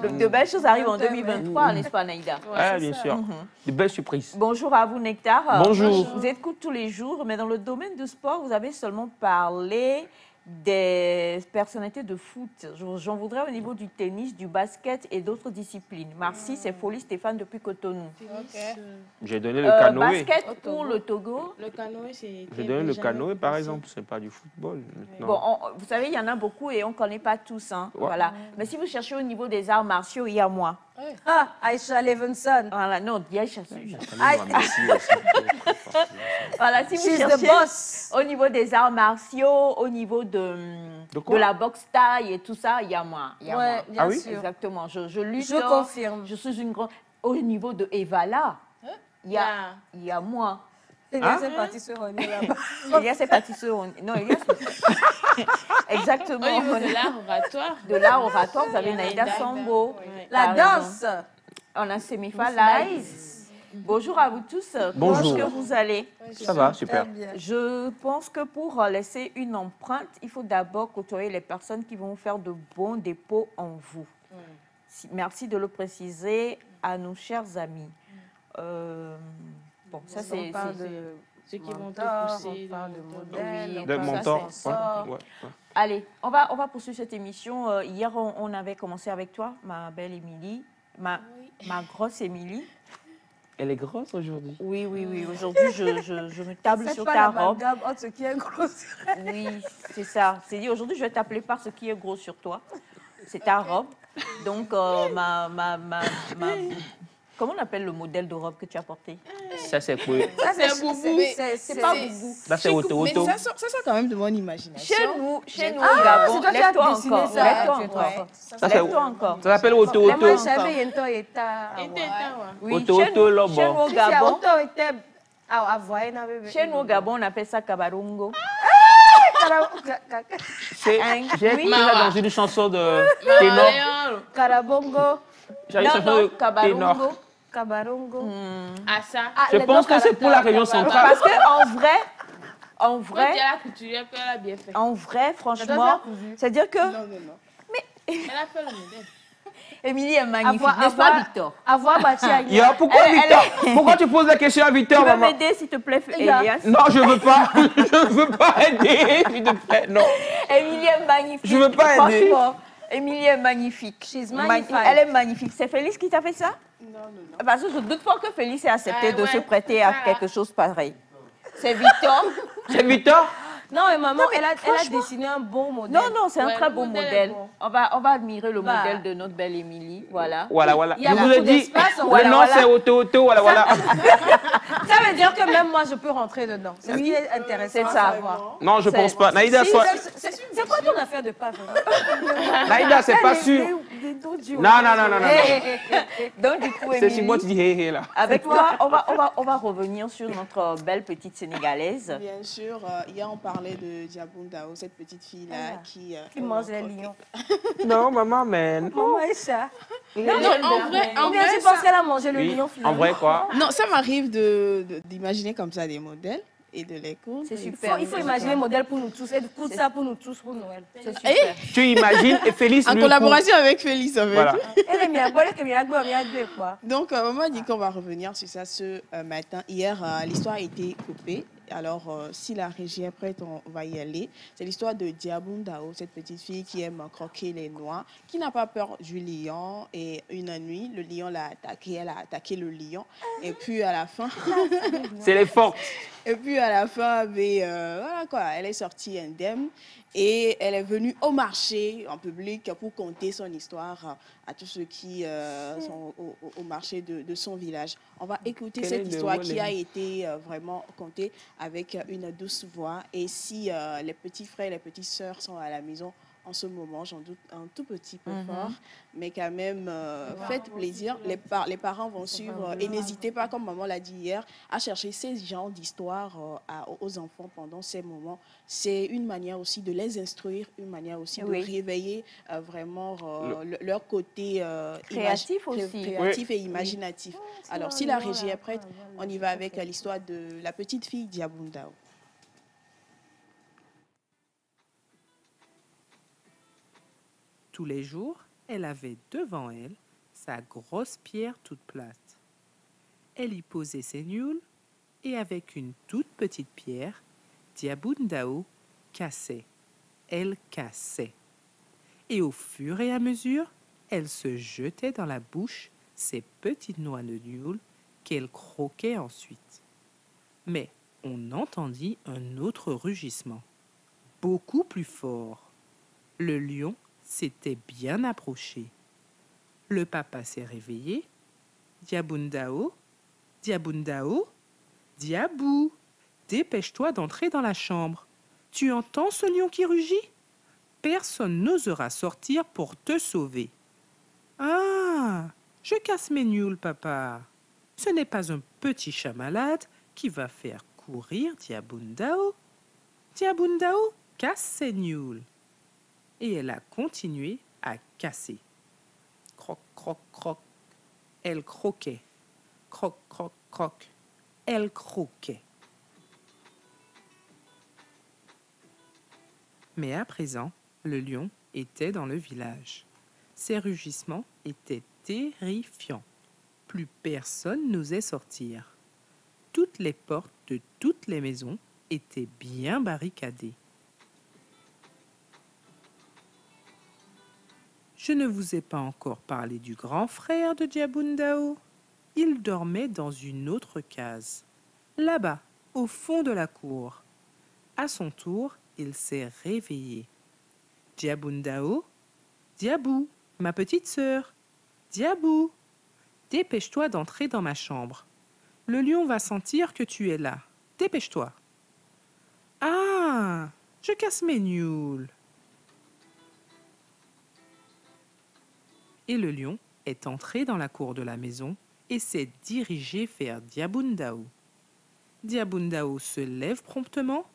De belles choses arrivent en 2023, n'est-ce pas, Naïda? Oui, bien sûr. De belles surprises. Bonjour à vous, Nectar. Bonjour. Vous écoute tous les jours, mais dans le domaine du sport, vous avez seulement parlé des personnalités de foot. J'en voudrais au niveau du tennis, du basket et d'autres disciplines. Merci, c'est Folie Stéphane depuis Cotonou. J'ai donné le canoë. Basket pour le Togo. Le canoë, c'est... J'ai donné le canoë, par exemple. Ce n'est pas du football. Bon, vous savez, il y en a beaucoup et on ne connaît pas tous. Hein, voilà. Mais si vous cherchez au niveau des arts martiaux, il y a moi. Ah, Aïcha Levinson. Voilà, non, Aïcha. Voilà, si vous cherchez au niveau des arts martiaux, au niveau de la boxe taille et tout ça, il y a moi. Ouais, bien sûr. Exactement. Je lutte. Je confirme. Je suis une grande... Au niveau de Evala, il y a moi. Il y a ses pâtisseries là-bas. Il y a ses pâtisseries. Non, il y a exactement. Au niveau de l'art oratoire. De l'art oratoire, vous avez Naïda Sambo. La danse. On a Semifa Live. Bonjour à vous tous. Bonjour. Comment est-ce que vous allez? Ça va, super. Je pense que pour laisser une empreinte, il faut d'abord côtoyer les personnes qui vont faire de bons dépôts en vous. Merci de le préciser à nos chers amis. Bon, ça c'est ceux qui vont te pousser, de mentors. Allez, on va poursuivre cette émission. Hier, on avait commencé avec toi, ma belle Émilie, ma grosse Émilie. Elle est grosse aujourd'hui. Oui. Aujourd'hui, je me table sur ta robe. Ce qui est gros. Oui, c'est ça. C'est dit, aujourd'hui, je vais t'appeler par ce qui est gros sur toi. C'est ta robe. Donc, comment on appelle le modèle de robe que tu as porté? Ça, c'est quoi? Ça, c'est boubou. C'est pas boubou. Ça, c'est auto. Ça sort quand même de mon imagination. Chez nous au Gabon, lève-toi encore. Lève-toi encore. Ça s'appelle auto. Oui, chez nous au Gabon, on appelle ça kabarungo. J'ai écouté ça dans une chanson de ténor. Karabongo. J'ai une chanson de ténor. Kabarongo. Je pense que c'est pour la région centrale. Parce qu'en vrai, franchement, c'est-à-dire que... Non. Elle a fait le modèle. Émilie est magnifique, n'est-ce pas, Victor? Pourquoi Victor? Pourquoi tu poses la question à Victor, maman? Tu veux m'aider, s'il te plaît, Elias? Non, je veux pas. Je veux pas aider, s'il te plaît. Non. Émilie est magnifique. Je veux pas aider. Émilie est magnifique. Elle est magnifique. C'est Félix qui t'a fait ça? Non. Parce que je doute pas que Félix ait accepté de se prêter à quelque chose pareil. C'est Victor. C'est Victor? Non, mais maman, elle a dessiné un bon modèle. Non, c'est un très beau modèle. On va admirer le modèle de notre belle Émilie. Voilà. Je vous ai dit, le nom c'est auto. Voilà. Ça veut dire que même moi, je peux rentrer dedans. C'est ce qui est intéressant à savoir. Non, je pense pas. Naïda, c'est quoi ton affaire de pas Naïda, c'est pas sûr. Non. Donc, du coup, c'est si moi tu dis hé là. Avec toi, on va revenir sur notre belle petite Sénégalaise. Bien sûr, hier on parlait de Diabundao, cette petite fille-là qui mange les lions. Non, maman, mais... Maman est ça. Non, en vrai, je pense qu'elle a mangé le lion finalement. En vrai, quoi? Non, ça m'arrive d'imaginer comme ça des modèles et de les coudre. C'est super. Il faut imaginer un modèle pour nous tous et de coudre ça pour nous tous pour Noël. C'est super. Tu imagines et Félix en collaboration avec Félix, en fait. Voilà. Donc, maman dit qu'on va revenir sur ça ce matin. Hier, l'histoire a été coupée. Alors, si la régie est prête, on va y aller. C'est l'histoire de Diabundao, cette petite fille qui aime croquer les noix, qui n'a pas peur du lion. Et une nuit, le lion l'a attaqué, elle a attaqué le lion. Et puis, à la fin... C'est les fortes. Et puis, à la fin, voilà quoi, elle est sortie indemne. Et elle est venue au marché, en public, pour conter son histoire à tous ceux qui sont au marché de son village. On va écouter cette histoire qui a été vraiment contée avec une douce voix. Et si les petits frères et les petites sœurs sont à la maison en ce moment, j'en doute un tout petit peu fort, mais quand même, faites plaisir. Les parents vont suivre et n'hésitez pas, comme maman l'a dit hier, à chercher ces genres d'histoires aux enfants pendant ces moments. C'est une manière aussi de les instruire, une manière aussi de réveiller vraiment leur côté créatif aussi. Créatif et imaginatif. Alors, si la régie est prête, on y va avec l'histoire de la petite fille Diabundao. Tous les jours, elle avait devant elle sa grosse pierre toute plate. Elle y posait ses nuls et avec une toute petite pierre, Diabundao cassait. Elle cassait. Et au fur et à mesure, elle se jetait dans la bouche ces petites noix de nuls qu'elle croquait ensuite. Mais on entendit un autre rugissement, beaucoup plus fort. Le lion s'était bien approché. Le papa s'est réveillé. Diabundao, Diabundao, Diabou, dépêche-toi d'entrer dans la chambre. Tu entends ce lion qui rugit? Personne n'osera sortir pour te sauver. Ah, je casse mes nioules, papa. Ce n'est pas un petit chat malade qui va faire courir Diabundao. Diabundao casse ses nioules. Et elle a continué à casser. Croc, croc, croc. Elle croquait. Croc, croc, croc. Elle croquait. Mais à présent, le lion était dans le village. Ses rugissements étaient terrifiants. Plus personne n'osait sortir. Toutes les portes de toutes les maisons étaient bien barricadées. Je ne vous ai pas encore parlé du grand frère de Diabundao. Il dormait dans une autre case, là-bas, au fond de la cour. À son tour, il s'est réveillé. Diabundao, Diabou, ma petite sœur, Diabou, dépêche-toi d'entrer dans ma chambre. Le lion va sentir que tu es là. Dépêche-toi. Ah, je casse mes nioules. Et le lion est entré dans la cour de la maison et s'est dirigé vers Diabundao. Diabundao se lève promptement,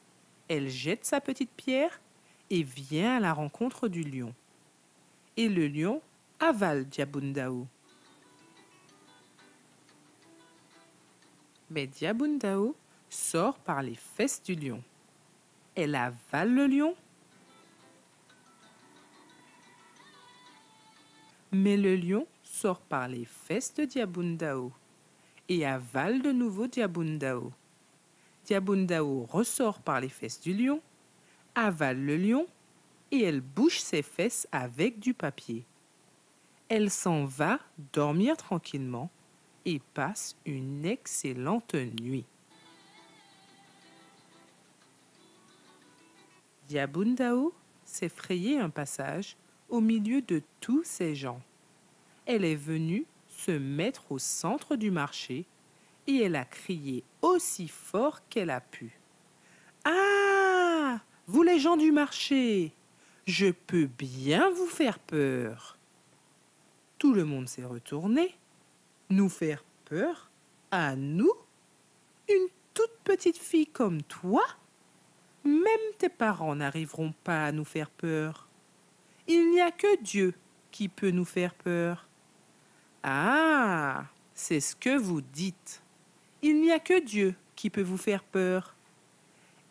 elle jette sa petite pierre et vient à la rencontre du lion. Et le lion avale Diabundao. Mais Diabundao sort par les fesses du lion. Elle avale le lion. Mais le lion sort par les fesses de Diabundao et avale de nouveau Diabundao. Diabundao ressort par les fesses du lion, avale le lion et elle bouche ses fesses avec du papier. Elle s'en va dormir tranquillement et passe une excellente nuit. Diabundao s'est frayé un passage au milieu de tous ces gens. Elle est venue se mettre au centre du marché et elle a crié aussi fort qu'elle a pu. « Ah, vous les gens du marché, je peux bien vous faire peur. » Tout le monde s'est retourné. Nous faire peur? À nous? Une toute petite fille comme toi? Même tes parents n'arriveront pas à nous faire peur. Il n'y a que Dieu qui peut nous faire peur. Ah, c'est ce que vous dites. Il n'y a que Dieu qui peut vous faire peur.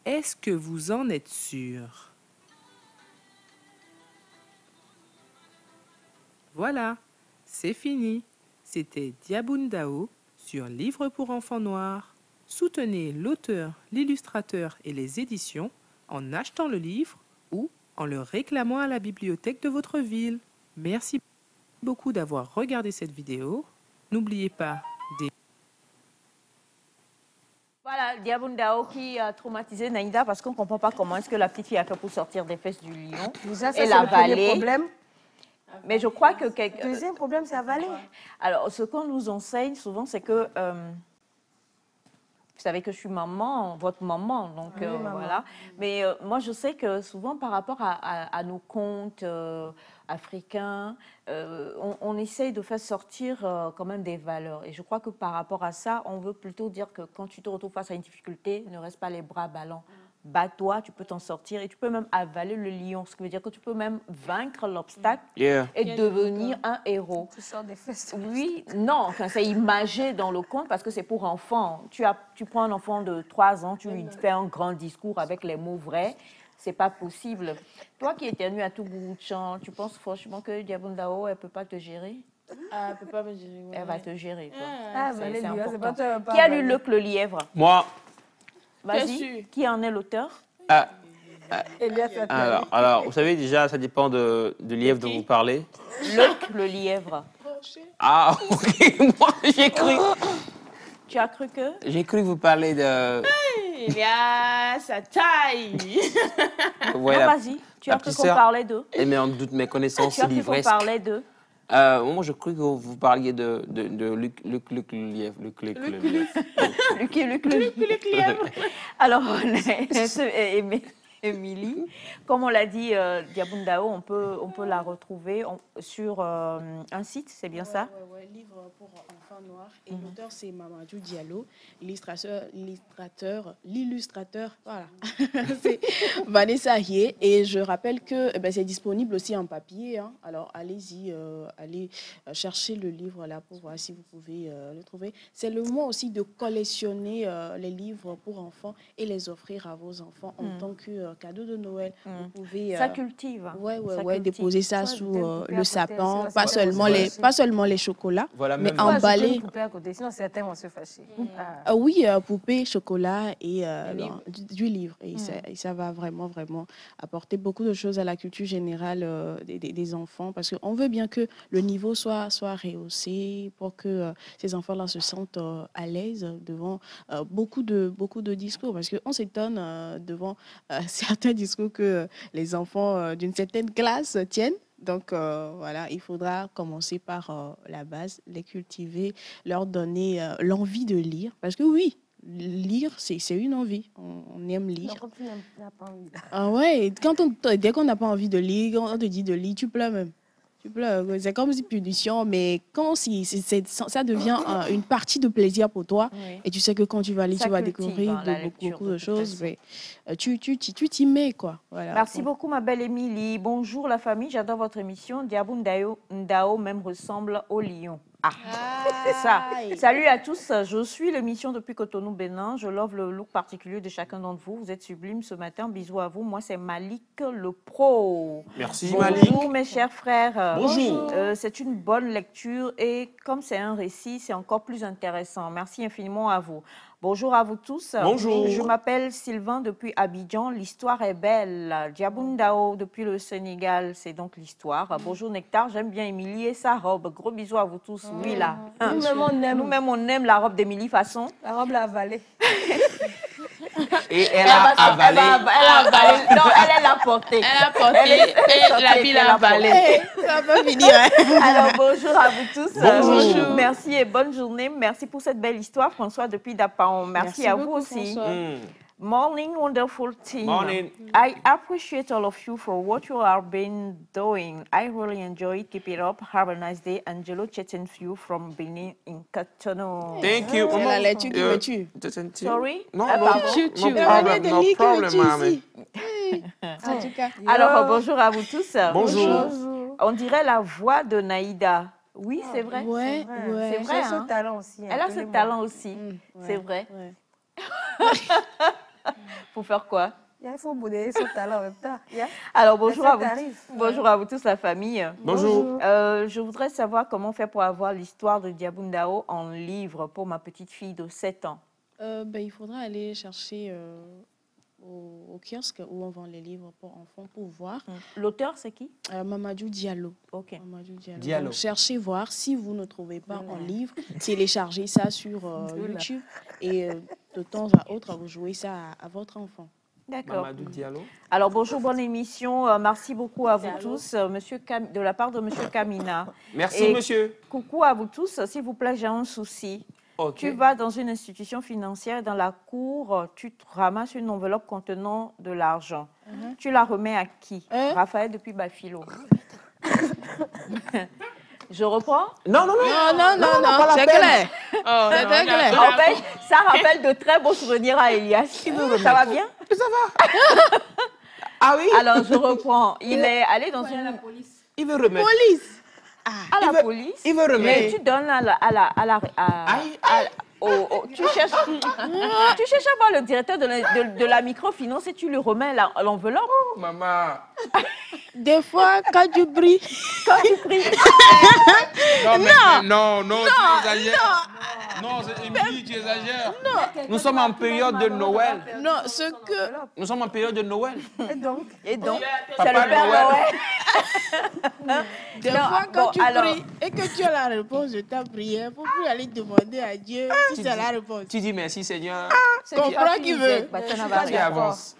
Est-ce que vous en êtes sûr? Voilà, c'est fini. C'était Diabundao sur Livre pour enfants noirs. Soutenez l'auteur, l'illustrateur et les éditions en achetant le livre ou en le réclamant à la bibliothèque de votre ville. Merci beaucoup d'avoir regardé cette vidéo. N'oubliez pas des... Voilà, Diabundao qui a traumatisé Naïda parce qu'on ne comprend pas comment est-ce que la petite fille a fait pour sortir des fesses du lion. Déjà, ça, c'est le premier problème. Mais je crois que... Deuxième problème, c'est avaler. Alors, ce qu'on nous enseigne souvent, c'est que... vous savez que je suis maman, votre maman, donc oui, voilà. Mais moi, je sais que souvent, par rapport à nos contes africains, on essaye de faire sortir quand même des valeurs. Et je crois que par rapport à ça, on veut plutôt dire que quand tu te retrouves face à une difficulté, ne reste pas les bras ballants. Bats-toi, tu peux t'en sortir et tu peux même avaler le lion. Ce qui veut dire que tu peux même vaincre l'obstacle et devenir un héros. Tu sors des fesses. Oui, non, enfin, c'est imagé dans le conte parce que c'est pour enfants. Tu prends un enfant de 3 ans, tu lui fais un grand discours avec les mots vrais. C'est pas possible. Toi qui éternues à tout bout de champ, tu penses franchement que Diabundao, elle peut pas te gérer? Ah, elle peut pas me gérer. Ouais. Elle va te gérer. C'est important. Qui a lu Luc le lièvre? Moi. Vas-y, qui en est l'auteur? Alors, vous savez déjà, ça dépend du lièvre dont vous parlez. Luc le lièvre. Ah, ok, moi j'ai cru. Tu as cru que? J'ai cru que vous parlez de... Il y a sa taille. Voilà, vas-y, tu as cru qu'on parlait d'eux. Elle met en doute mes connaissances livresques. Tu as cru qu'on parlait d'eux. Moi, je crois que vous parliez de Luc Lièvre. Luc Lièvre. Alors, Émilie, comme on l'a dit, Diaboundao, on peut la retrouver sur un site, c'est bien ça? Oui, livre pour enfants noirs. Et l'auteur, c'est Mamadou Diallo. L'illustrateur, voilà. C'est Vanessa Hier. Et je rappelle que c'est disponible aussi en papier. Hein. Alors, allez-y, allez chercher le livre là pour voir si vous pouvez le trouver. C'est le moment aussi de collectionner les livres pour enfants et les offrir à vos enfants en tant que cadeau de Noël. Vous pouvez... ça cultive. Ouais, déposer ça sous le sapin. Pas seulement les chocolats, voilà, mais emballer. Poupée à côté, sinon certains vont se fâcher. Oui, poupée, chocolat et du livre. Et ça va vraiment, vraiment apporter beaucoup de choses à la culture générale des enfants, parce qu'on veut bien que le niveau soit rehaussé pour que ces enfants-là se sentent à l'aise devant beaucoup de discours, parce qu'on s'étonne devant certains discours que les enfants d'une certaine classe tiennent. Donc, voilà, il faudra commencer par la base, les cultiver, leur donner l'envie de lire. Parce que oui, lire, c'est une envie. On aime lire. Non, quand tu n'as pas envie. Ah ouais, dès qu'on n'a pas envie de lire, on te dit de lire, tu pleures même. C'est comme une punition, mais quand ça devient une partie de plaisir pour toi, et tu sais que quand tu vas lire, tu vas découvrir beaucoup de choses, mais tu t'y mets, quoi. Voilà. Merci beaucoup, ma belle Émilie. Bonjour la famille, j'adore votre émission. Diaboundao même ressemble au lion. C'est ça. Salut à tous, je suis l'émission depuis Cotonou, Bénin. Je love le look particulier de chacun d'entre vous. Vous êtes sublime ce matin. Bisous à vous. Moi, c'est Malik le pro. Merci, Malik. Bonjour, mes chers frères. Bonjour. C'est une bonne lecture et comme c'est un récit, c'est encore plus intéressant. Merci infiniment à vous. Bonjour à vous tous. Bonjour. Je m'appelle Sylvain depuis Abidjan. L'histoire est belle. Diaboundao depuis le Sénégal, c'est donc l'histoire. Bonjour Nectar, j'aime bien Émilie et sa robe. Gros bisous à vous tous. Oui, là. Nous-mêmes, on aime la robe d'Émilie façon. La robe l'a avalée. Et elle a avalé. Non, elle l'a portée. Elle a porté et la bille l'a avalée. Ça va finir. Alors, bonjour à vous tous. Bonjour. Merci et bonne journée. Merci pour cette belle histoire, François, depuis Dapaon. Merci à vous beaucoup, aussi. Morning, wonderful team. Morning. I appreciate all of you for what you have been doing. I really enjoy it. Keep it up. Have a nice day. Angelo chatting for you from Benin in Cotonou. Thank you. C'est la lecture qui me tue. Sorry? No, Ah, no, pardon? no problem, mommy. En tout cas. Alors, bonjour à vous tous. Bonjour. On dirait la voix de Naïda. Oui, c'est vrai. Ouais, ouais. C'est vrai. Elle a ce hein. talent aussi. Elle a ce talent aussi. C'est vrai. Pour faire quoi? Il faut bouder ce talent en même temps. Alors, bonjour à vous. T'arrive. Bonjour à vous tous, la famille. Bonjour. Je voudrais savoir comment faire pour avoir l'histoire de Diaboundao en livre pour ma petite fille de 7 ans. Il faudra aller chercher au kiosque où on vend les livres pour enfants pour voir. L'auteur, c'est qui? Mamadou Diallo. Ok. Mamadou Diallo. Diallo. Donc, cherchez voir si vous ne trouvez pas en livre, téléchargez ça sur YouTube et de temps à autre, vous jouez ça à votre enfant. D'accord. Mamadou Diallo. Alors, bonjour, bonne émission. Merci beaucoup à vous tous, de la part de Monsieur Kamina. Merci, Et monsieur. Coucou à vous tous. S'il vous plaît, j'ai un souci. Ok. Tu vas dans une institution financière, dans la cour, tu te ramasses une enveloppe contenant de l'argent. Tu la remets à qui? Raphaël depuis Bafilo. Je reprends? Non, C'est clair. C'est très clair. En fait, ça rappelle de très beaux souvenirs à Elias. Ça va bien? Ça va. Ah oui? Alors, je reprends. Il est allé dans une... Il veut remettre. Police. À la police. Il veut remettre. Mais tu donnes tu cherches à voir le directeur de la microfinance et tu lui remets l'enveloppe. Oh, maman. Des fois, quand tu pries. Quand tu pries. Non, tu exagères. Non, Émilie, tu exagères. Non. Nous sommes en période de Noël. Non, ce que... Nous sommes en période de Noël. Et donc, c'est le Père Noël. Des fois, quand tu pries et que tu as la réponse de ta prière, il ne faut plus aller demander à Dieu si c'est la réponse. Tu dis merci, Seigneur. Comprends qui veut. Tu avances.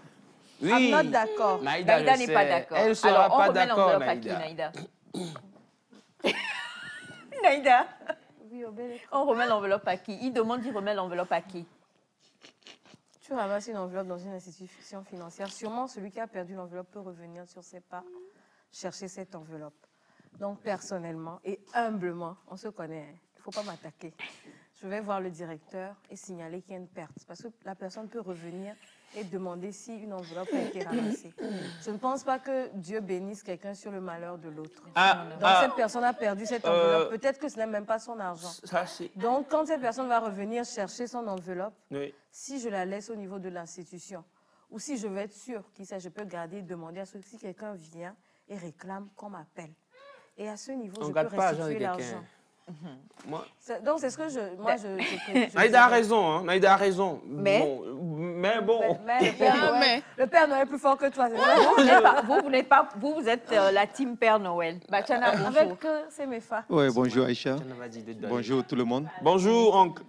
Oui. I'm not d'accord. Naïda n'est pas d'accord. Elle ne sera pas d'accord, Naïda. Naïda. Naïda, Oui, Obélé. on remet l'enveloppe à qui? Il demande, il remet l'enveloppe à qui? Tu ramasses une enveloppe dans une institution financière. Sûrement, celui qui a perdu l'enveloppe peut revenir sur ses pas, chercher cette enveloppe. Donc, personnellement et humblement, on se connaît, il ne faut pas m'attaquer. Je vais voir le directeur et signaler qu'il y a une perte. Parce que la personne peut revenir et demander si une enveloppe a été ramassée. Je ne pense pas que Dieu bénisse quelqu'un sur le malheur de l'autre. Donc, cette personne a perdu cette enveloppe. Peut-être que ce n'est même pas son argent. Donc, quand cette personne va revenir chercher son enveloppe, si je la laisse au niveau de l'institution, ou si je veux être sûre, qui sait, je peux garder et demander à ceux si quelqu'un vient et réclame qu'on m'appelle. Et à ce niveau, je peux restituer l'argent. Donc, c'est ce que je Naïda a raison, hein. Naïda a raison. Mais bon. Le Père Noël est plus fort que toi. Vous êtes la team Père Noël. Bachana, bonjour. Avec c'est mes femmes. Oui, bonjour Aïcha. Bonjour tout le monde. Bonjour, oncle.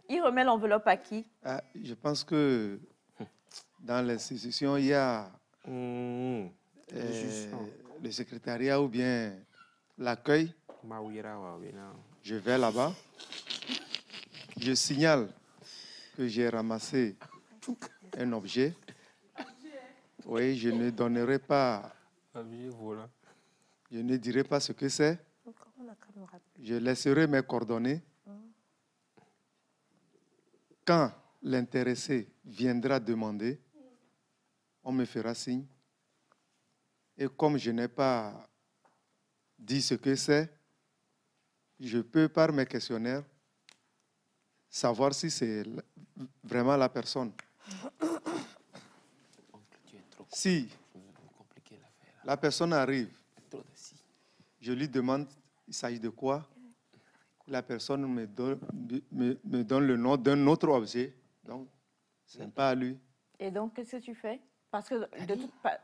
Il remet l'enveloppe à qui? Je pense que dans l'institution, il y a le secrétariat ou bien l'accueil. Je vais là-bas. Je signale que j'ai ramassé un objet. Oui, je ne donnerai pas. Je ne dirai pas ce que c'est. Je laisserai mes coordonnées. Quand l'intéressé viendra demander, on me fera signe. Et comme je n'ai pas dit ce que c'est, je peux, par mes questionnaires, savoir si c'est vraiment la personne. Si la personne arrive, je lui demande il s'agit de quoi. La personne me donne le nom d'un autre objet. Donc, ce n'est pas à lui. Et donc, qu'est-ce que tu fais? Parce que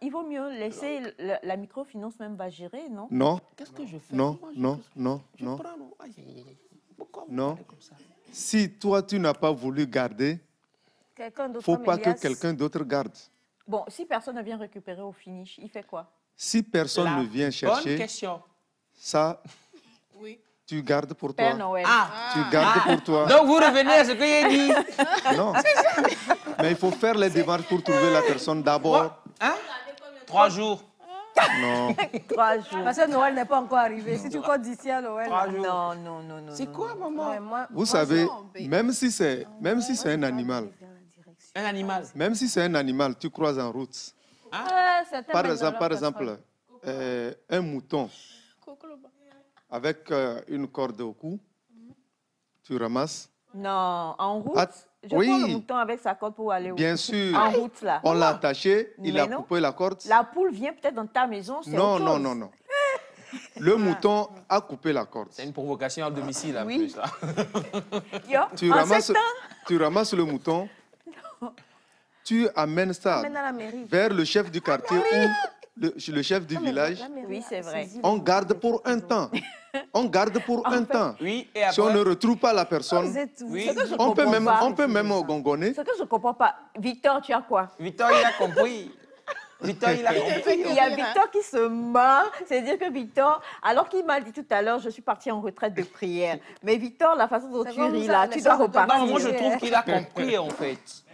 il vaut mieux laisser la microfinance même va gérer, non? Non. Qu'est-ce que je fais? Non. Si toi, tu n'as pas voulu garder, il ne faut pas que quelqu'un d'autre garde. Bon, si personne ne vient récupérer au finish, il fait quoi? Si personne ne vient chercher, bonne question. Ça, tu gardes pour toi. Père Noël. Tu gardes pour toi. Donc, vous revenez à ce que j'ai dit. Non. Mais il faut faire les démarches pour trouver la personne d'abord. 3 jours. Non. 3 jours. Parce que Noël n'est pas encore arrivé. Si tu comptes d'ici à Noël. 3 jours. Non. C'est quoi, maman? Vous savez, même si c'est un animal. Un animal. Même si c'est un animal, tu croises en route. Par exemple, un mouton avec une corde au cou, tu ramasses. Non, en route. Je prends le mouton avec sa corde pour aller bien sûr. En route, là. On l'a attaché, il a coupé la corde. La poule vient peut-être dans ta maison, c'est non. Le mouton a coupé la corde. C'est une provocation à domicile, en plus. Là. Tu ramasses le mouton, tu amènes ça vers le chef du quartier ou le chef du village. Oui, c'est vrai. On garde pour un temps. On garde pour un temps. Oui, et après, si on ne retrouve pas la personne, on peut même gongonner. Ce que je ne comprends pas, Victor, tu as quoi? Victor, il a compris. Victor, il a compris. Il y a Victor qui se marre. C'est-à-dire que Victor, alors qu'il m'a dit tout à l'heure, je suis partie en retraite de prière. Mais Victor, la façon dont tu ris là, tu dois repartir. Non, moi je trouve qu'il a compris en fait.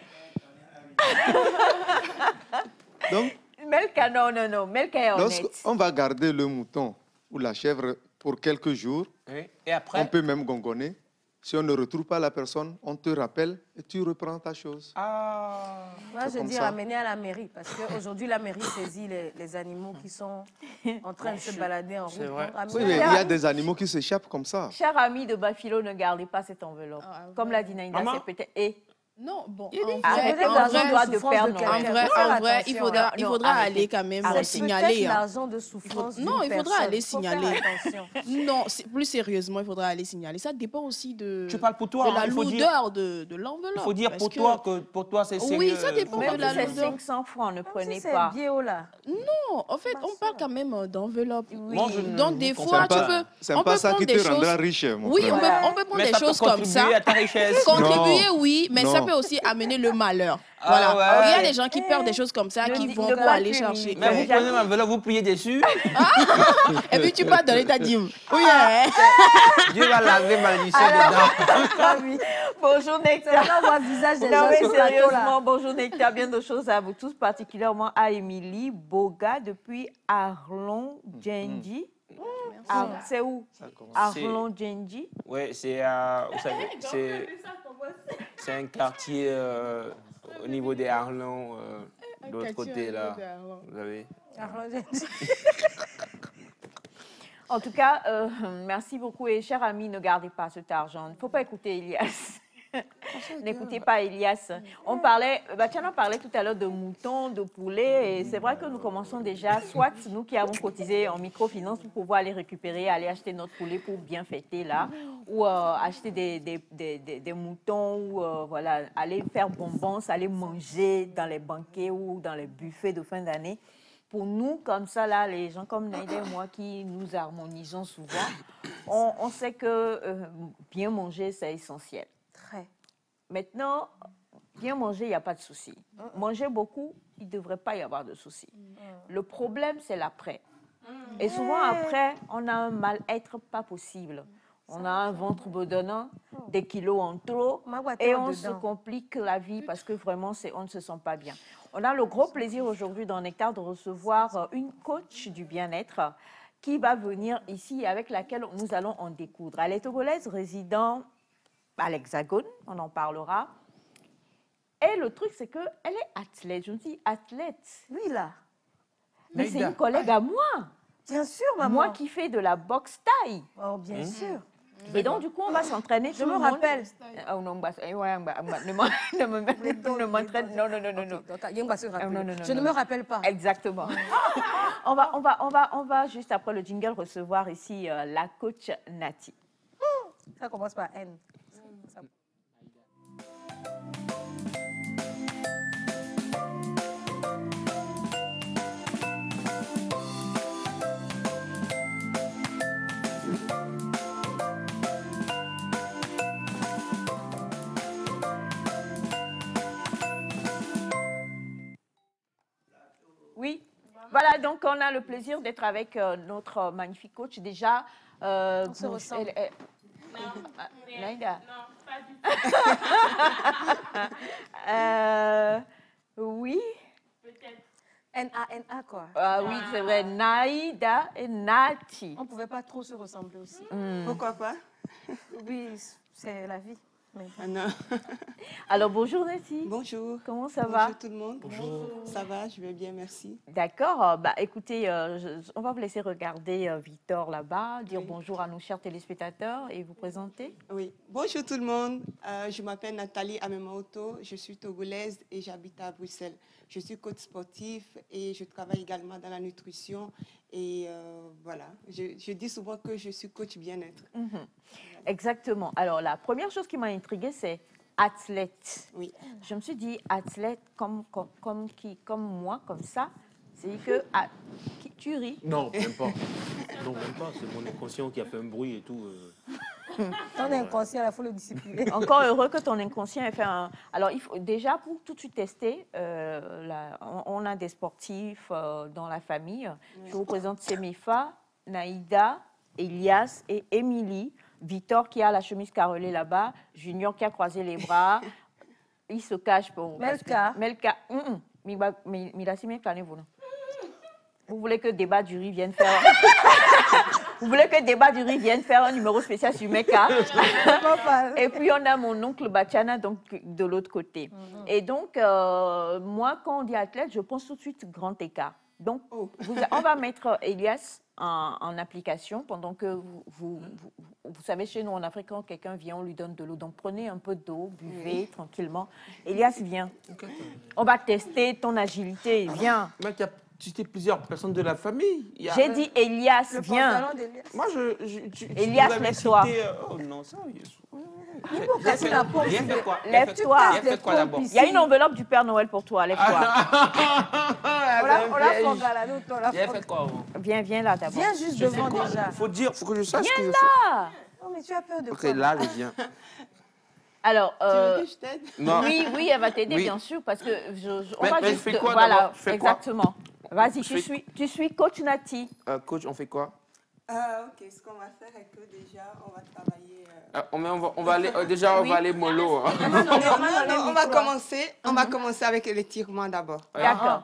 Donc, Melka, non. Melka est honnête. On va garder le mouton ou la chèvre pour quelques jours. Oui. Et après? On peut même gongonner. Si on ne retrouve pas la personne, on te rappelle et tu reprends ta chose. Moi, je dis ramener à la mairie, parce qu'aujourd'hui, la mairie saisit les animaux qui sont en train de se balader en route. Oui, mais il y a des animaux qui s'échappent comme ça. Cher ami de Bafilo, ne gardez pas cette enveloppe. Comme l'a dit Naïda, c'est peut-être... Non, bon, en vrai, il faudra aller quand même signaler. L'argent de souffrance. Non, il faudra aller signaler. Non, plus sérieusement, il faudra aller signaler. Ça dépend aussi de la lourdeur de l'enveloppe. Il faut dire pour toi, c'est sérieux. Oui, ça dépend de la lourdeur. 500 francs, ne prenez pas. C'est bio là. Non, en fait, on parle quand même d'enveloppe. Donc, des fois, tu peux. C'est pas ça qui te rendra riche, mon frère. Oui, on peut prendre des choses comme ça. Contribuer à ta richesse. Contribuer, oui, mais ça peut aussi amener le malheur. Ah Voilà. ouais. Il y a des gens qui perdent des choses comme ça, qui vont pour aller chercher. Mais vous prenez l'enveloppe, vous pliez dessus. Et puis tu vas donner ta dîme. Oui, Dieu va laver malédiction dedans. Bonjour Nectar. On voit le visage des Non, gens mais sur le plateau, là. sérieusement, bonjour Nectar. Bien de choses à vous tous, particulièrement à Émilie Boga depuis Arlon Djendi. C'est où? Arlon Djendi. Oui, c'est vous savez, c'est un quartier au niveau des Arlons, de l'autre côté là. Vous savez. En tout cas, merci beaucoup et chers amis, ne gardez pas cet argent. Il ne faut pas écouter Elias. N'écoutez pas Elias. On parlait, Batiana parlait tout à l'heure de moutons, de poulets, et c'est vrai que nous commençons déjà, soit nous qui avons cotisé en microfinance pour pouvoir aller récupérer, aller acheter notre poulet pour bien fêter là, ou acheter des moutons, ou voilà, aller faire bonbons, aller manger dans les banquets ou dans les buffets de fin d'année. Pour nous, comme ça, là, les gens comme Naïda et moi qui nous harmonisons souvent, on sait que bien manger, c'est essentiel. Très. Maintenant, bien manger, il n'y a pas de souci. Manger beaucoup, il ne devrait pas y avoir de souci. Le problème, c'est l'après. Et souvent, après, on a un mal-être pas possible. On a un ventre bedonnant, des kilos en trop, et on se complique la vie parce que vraiment, on ne se sent pas bien. On a le gros plaisir aujourd'hui dans Nectar de recevoir une coach du bien-être qui va venir ici, avec laquelle nous allons en découdre. Elle est togolaise, résident à l'Hexagone, on en parlera. Et le truc, c'est qu'elle est athlète. Je me dis athlète. Oui, là. Mais c'est une collègue à moi. Bien sûr, maman. Moi qui fais de la boxe taille. Oh, bien sûr. Et donc, du coup, on va s'entraîner. Je me rappelle. Oh non, ne m'entraîne. Non. Je ne me rappelle pas. Exactement. on va juste après le jingle recevoir ici la coach Nati. Ça commence par N. Oui, voilà, donc on a le plaisir d'être avec notre magnifique coach. Déjà, on se ressemble. Naïda. Non, pas du tout. Oui. Peut-être. N-A-N-A, quoi. Oui, c'est vrai. Naïda et Nati. On ne pouvait pas trop se ressembler aussi. Pourquoi pas? Oui, c'est la vie. Mais... Ah non. Alors, bonjour Nati. Bonjour. Comment ça va? Bonjour tout le monde. Bonjour. Ça va, je vais bien, merci. D'accord. Écoutez, on va vous laisser regarder Victor là-bas, dire bonjour à nos chers téléspectateurs et vous présenter. Oui. Bonjour tout le monde. Je m'appelle Nathalie Amemaoto. Je suis togolaise et j'habite à Bruxelles. Je suis coach sportif et je travaille également dans la nutrition. Et voilà, je dis souvent que je suis coach bien-être. Exactement. Alors, la première chose qui m'a intriguée, c'est athlète. Oui. Je me suis dit, athlète comme moi, comme ça, c'est que tu ris. Non, même pas. Non, même pas. C'est mon inconscient qui a fait un bruit et tout. Ton inconscient, il faut le discipliner. Encore heureux que ton inconscient ait fait un... Alors, il faut, déjà, pour tout de suite tester, on a des sportifs dans la famille. Oui. Je vous présente Semifa, Naïda, Elias et Émilie. Victor qui a la chemise carrelée là-bas. Junior qui a croisé les bras. Il se cache pour... Melka. Melka. Vous voulez que Débat du Riz vienne faire... Vous voulez que Débat du Riz vienne faire un numéro spécial sur Meka. Et puis, on a mon oncle Batiana donc, de l'autre côté. Et donc, moi, quand on dit athlète, je pense tout de suite grand écart. Donc, on va mettre Elias en application pendant que vous savez, chez nous en Afrique, quand quelqu'un vient, on lui donne de l'eau. Donc, prenez un peu d'eau, buvez tranquillement. Elias, viens. On va tester ton agilité. Viens. Mais tu as cité plusieurs personnes de la famille. J'ai dit Elias, viens. Moi, Elias, lève-toi. Oh non, ça, lève-toi. Il y a une enveloppe du Père Noël pour toi. Lève-toi. Viens là d'abord. Viens juste devant déjà. Faut que je sache ce que je fais. Viens là. Non, mais tu as peur de quoi? Ok, là, je viens. Alors, tu veux que je t'aide? Oui, oui, elle va t'aider, Oui. bien sûr, parce que on Mais va je juste... fais quoi Voilà, d'abord? Je fais quoi? exactement. Vas-y, Je tu suis coach Nati. Coach, on fait quoi? Ok, ce qu'on va faire est que déjà, on va travailler... On va aller, déjà, on va aller mollo. Hein. Non, on va commencer avec l'étirement d'abord. D'accord.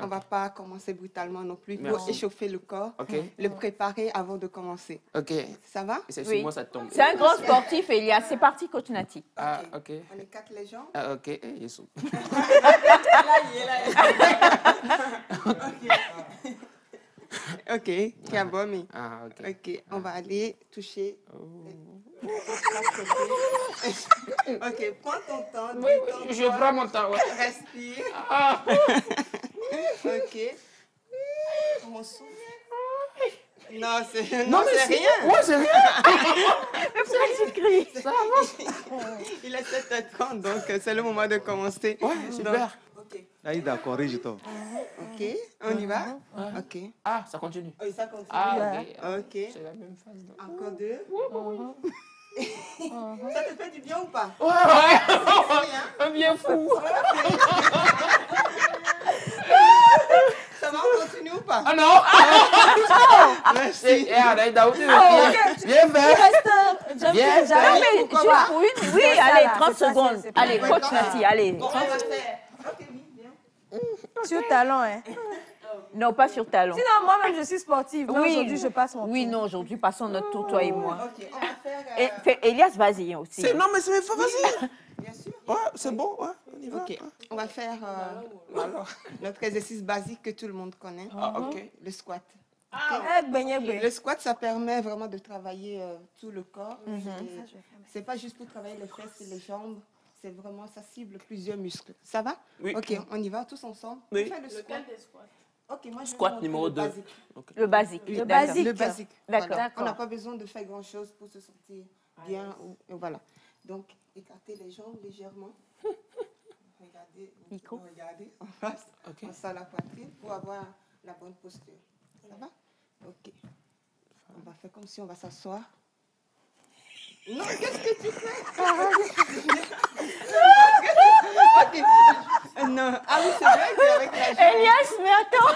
On ne va pas commencer brutalement non plus. Il faut Merci. échauffer le corps, Ok. le préparer avant de commencer. Ok. Ça va? Et c'est Oui. sur moi, ça tombe. C'est un grand sportif, Elias. C'est parti, coach Nati. Ah, ok. On écarte les jambes. Ah, ok. Yesu. Ok, Kiabomi. Ah, ok. Ok, on va aller toucher. Ok, prends ton temps. Oui, je prends mon temps. Ouais. Respire. Ah. Ok. Mon souffle. Non, c'est rien. Ouais, c'est rien. Mais pourquoi tu cries? Ça va. Il est 7h30, donc c'est le moment de commencer. Ouais, super. Ok. Aïda, corrige-toi. Ok, on y va? Ok. Ah, ça continue. Oui, ça continue. Ah, ok. C'est la même phase. Donc. Encore deux. Ça te fait du bien ou pas? Ouais. Un bien fou. Ça va, on continue ou pas? Ah non. Merci. Aïda, où tu veux? Viens faire. Viens faire. Oui, allez, 30 secondes. Allez, coach Nati, allez. On va faire. Ok, oui, bien. Sur talent, hein. Non, pas sur talon. Sinon, moi-même, je suis sportive. Mais aujourd'hui, je passe mon tour. Oui, non, aujourd'hui, passons notre tour, toi et moi. Ok, on va faire... Elias, vas-y aussi. Non, mais c'est facile. Bien sûr. Ouais, c'est bon. Ouais, on y va. Ok, on va faire notre exercice basique que tout le monde connaît. Ah, ok. Le squat. Le Le squat, ça permet vraiment de travailler tout le corps. C'est pas juste pour travailler les fesses et les jambes. C'est vraiment, ça cible plusieurs muscles. Ça va? Oui. Ok, on y va tous ensemble. Oui. On fait le squat. Ok, moi je vais Squat montrer numéro le 2. basique. Okay. Le basique. Oui, Le basique. Le basique. D'accord. Voilà. On n'a pas besoin de faire grand-chose pour se sentir bien. Voilà. Donc, écartez les jambes légèrement. Regardez. Micro. Regardez en face. Okay. On sort la poitrine pour avoir la bonne posture. Ça va? Ok. On va faire comme si on va s'asseoir. Non, qu'est-ce que tu fais? Ok. Non. Ah oui, c'est vrai qu'avec la jambe... Elias, mais attends.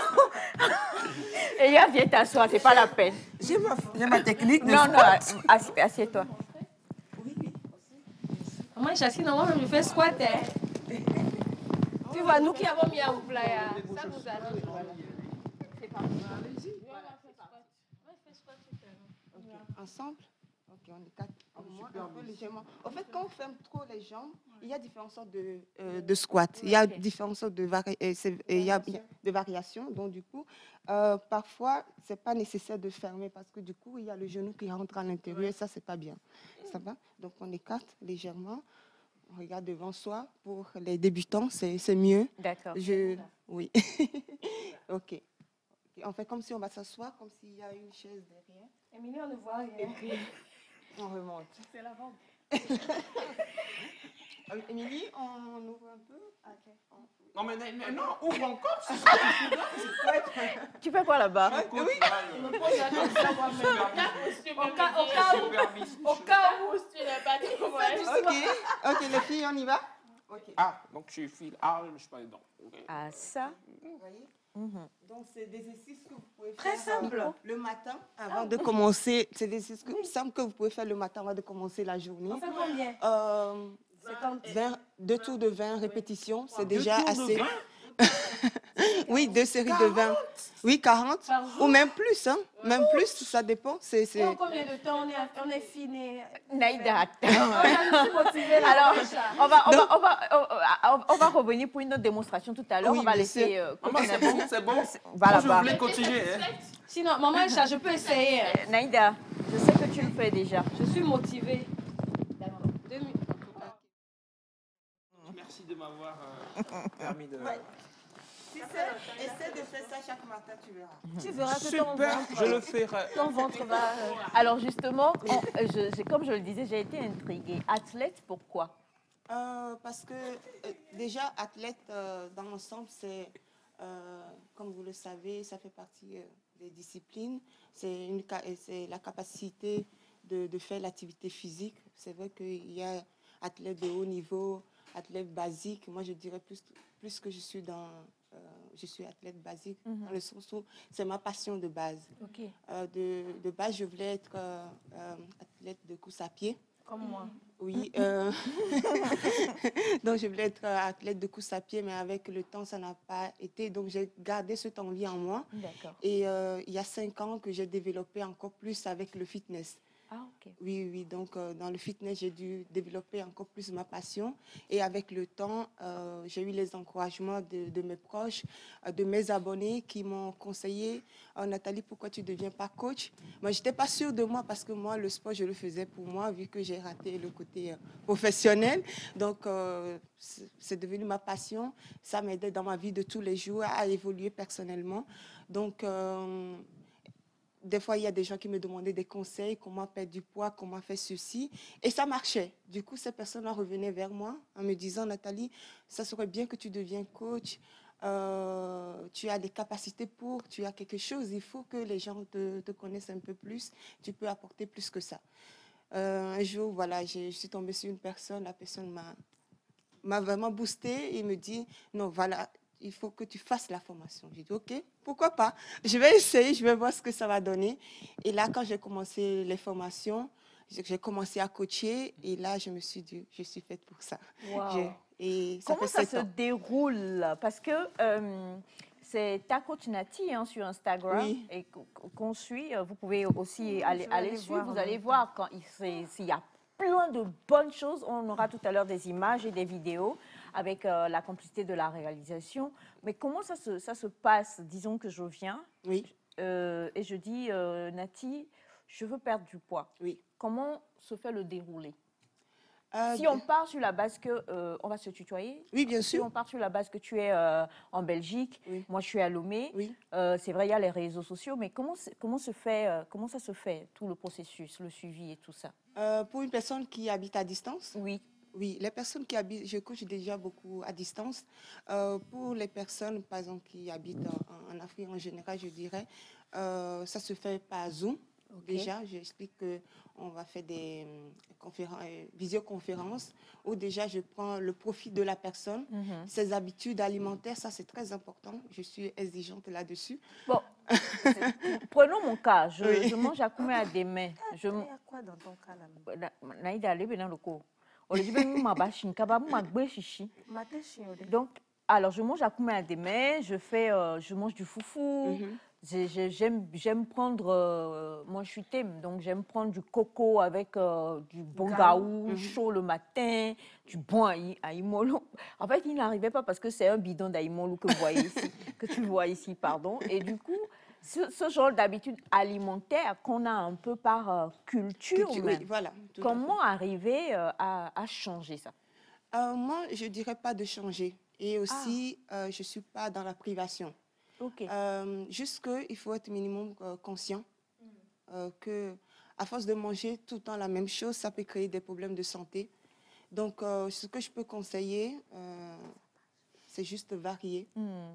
Elias, viens t'asseoir, c'est pas la peine. J'ai ma technique. Non, assieds-toi. Moi, Jacqueline, moi, je fais squat. Tu vois, nous qui avons mis à Ouplaya, ça nous arrive. C'est parti. Ensemble? Ok, on est quatre. Un peu légèrement. En fait, quand on ferme trop les jambes, il y a différentes sortes de squats. Il y a différentes sortes de variations. Donc, du coup, parfois, ce n'est pas nécessaire de fermer parce que, du coup, il y a le genou qui rentre à l'intérieur et ça, ce n'est pas bien. Ça va? Donc, on écarte légèrement. On regarde devant soi. Pour les débutants, c'est mieux. D'accord. Oui. Ok. On fait comme si on va s'asseoir, comme s'il y a une chaise derrière. Émilie, on ne voit rien. Et puis, on remonte. C'est la vente. Émilie, on ouvre un peu. Okay. Non, mais non, ouvre encore. Tu fais quoi là-bas? Oui. Je me pose la question moi-même. Au cas où tu n'es pas dit. Ok, les filles, on y va? Okay. Ah, donc je file. Ah, je suis pas dedans. Okay. Ah, ça. Vous voyez? Donc, c'est des exercices que vous pouvez faire très simple. Le matin avant de commencer. C'est des exercices simples que vous pouvez faire le matin avant de commencer la journée. On fait combien? 2 tours de 20 répétitions, c'est déjà assez. Oui, 2 séries de 20. Oui, 40. Ou même plus, hein. Même plus, ça dépend. Et en combien de temps on est fini? Naïda, attends. Alors, on va revenir pour une autre démonstration tout à l'heure. Oui, on va bien laisser... c'est bon. Voilà, Je voulais continuer. Hein. Sinon, maman, je peux essayer. Naïda, je sais que tu le fais déjà. Je suis motivée. D'accord. 2 minutes. Merci de m'avoir permis de... Essaie de faire ça chaque matin, tu verras. Tu verras que Super, je le ferai. Ton ventre va... Alors justement, comme je le disais, j'ai été intriguée. Athlète, pourquoi? Parce que déjà, athlète, dans l'ensemble, c'est, comme vous le savez, ça fait partie des disciplines. C'est la capacité de faire l'activité physique. C'est vrai qu'il y a athlète de haut niveau, athlète basique. Moi, je dirais plus que je suis athlète basique, dans le sens où c'est ma passion de base. Okay. De base, je voulais être athlète de course à pied. Comme moi. Oui. Donc, je voulais être athlète de course à pied, mais avec le temps, ça n'a pas été. Donc, j'ai gardé cette envie en moi. D'accord. Et il y a 5 ans que j'ai développé encore plus avec le fitness. Ah, ok. Oui, oui. Donc, dans le fitness, j'ai dû développer encore plus ma passion. Et avec le temps, j'ai eu les encouragements de mes proches, de mes abonnés qui m'ont conseillé Nathalie, pourquoi tu ne deviens pas coach? Moi, je n'étais pas sûre de moi parce que moi, le sport, je le faisais pour moi, vu que j'ai raté le côté professionnel. Donc, c'est devenu ma passion. Ça m'aidait dans ma vie de tous les jours à évoluer personnellement. Donc, des fois, il y a des gens qui me demandaient des conseils, comment perdre du poids, comment faire ceci. Et ça marchait. Du coup, ces personnes-là revenaient vers moi en me disant, Nathalie, ça serait bien que tu deviennes coach. Tu as des capacités tu as quelque chose. Il faut que les gens te connaissent un peu plus. Tu peux apporter plus que ça. Un jour, voilà, je suis tombée sur une personne. La personne m'a vraiment boostée et me dit, non, voilà, il faut que tu fasses la formation. J'ai dit, OK, pourquoi pas? Je vais essayer, je vais voir ce que ça va donner. Et là, quand j'ai commencé les formations, j'ai commencé à coacher. Et là, je me suis dit, je suis faite pour ça. Wow. Et comment ça se déroule? Parce que c'est ta coach Nati sur Instagram oui. et qu'on suit. Vous pouvez aussi aller suivre. Vous allez voir quand s'il y a plein de bonnes choses. On aura tout à l'heure des images et des vidéos avec la complicité de la réalisation. Mais comment ça se passe? Disons que je viens oui. Et je dis, Nati, je veux perdre du poids. Oui. Comment se fait le déroulé? Si on part sur la base que, on va se tutoyer. Oui, bien sûr. Si on part sur la base que tu es en Belgique, oui. moi je suis à Lomé, oui. C'est vrai, il y a les réseaux sociaux, mais comment ça se fait, tout le processus, le suivi et tout ça? Pour une personne qui habite à distance? Oui. Oui, les personnes qui habitent, je coach déjà beaucoup à distance. Pour les personnes, par exemple, qui habitent en Afrique en général, je dirais, ça se fait par Zoom. Okay. Déjà, j'explique qu'on va faire des visioconférences où déjà je prends le profil de la personne, ses habitudes alimentaires, ça c'est très important. Je suis exigeante là-dessus. Bon, prenons mon cas. Je mange à combien à des mains? Il y a quoi dans ton cas là? Donc, alors je mange à combien à des mains? Je mange du foufou. J'aime prendre, moi je suis thème, donc j'aime prendre du coco avec du bongaou chaud le matin, du bon aïmolo. En fait, il n'arrivait pas parce que c'est un bidon d'aïmolo que vous voyez ici, que tu vois ici, pardon. Et du coup, ce genre d'habitude alimentaire qu'on a un peu par culture, oui, voilà, comment arriver à changer ça? Moi, je ne dirais pas de changer. Et aussi, je ne suis pas dans la privation. Okay. Juste qu'il faut être minimum conscient que à force de manger tout le temps la même chose, ça peut créer des problèmes de santé. Donc, ce que je peux conseiller, c'est juste varier.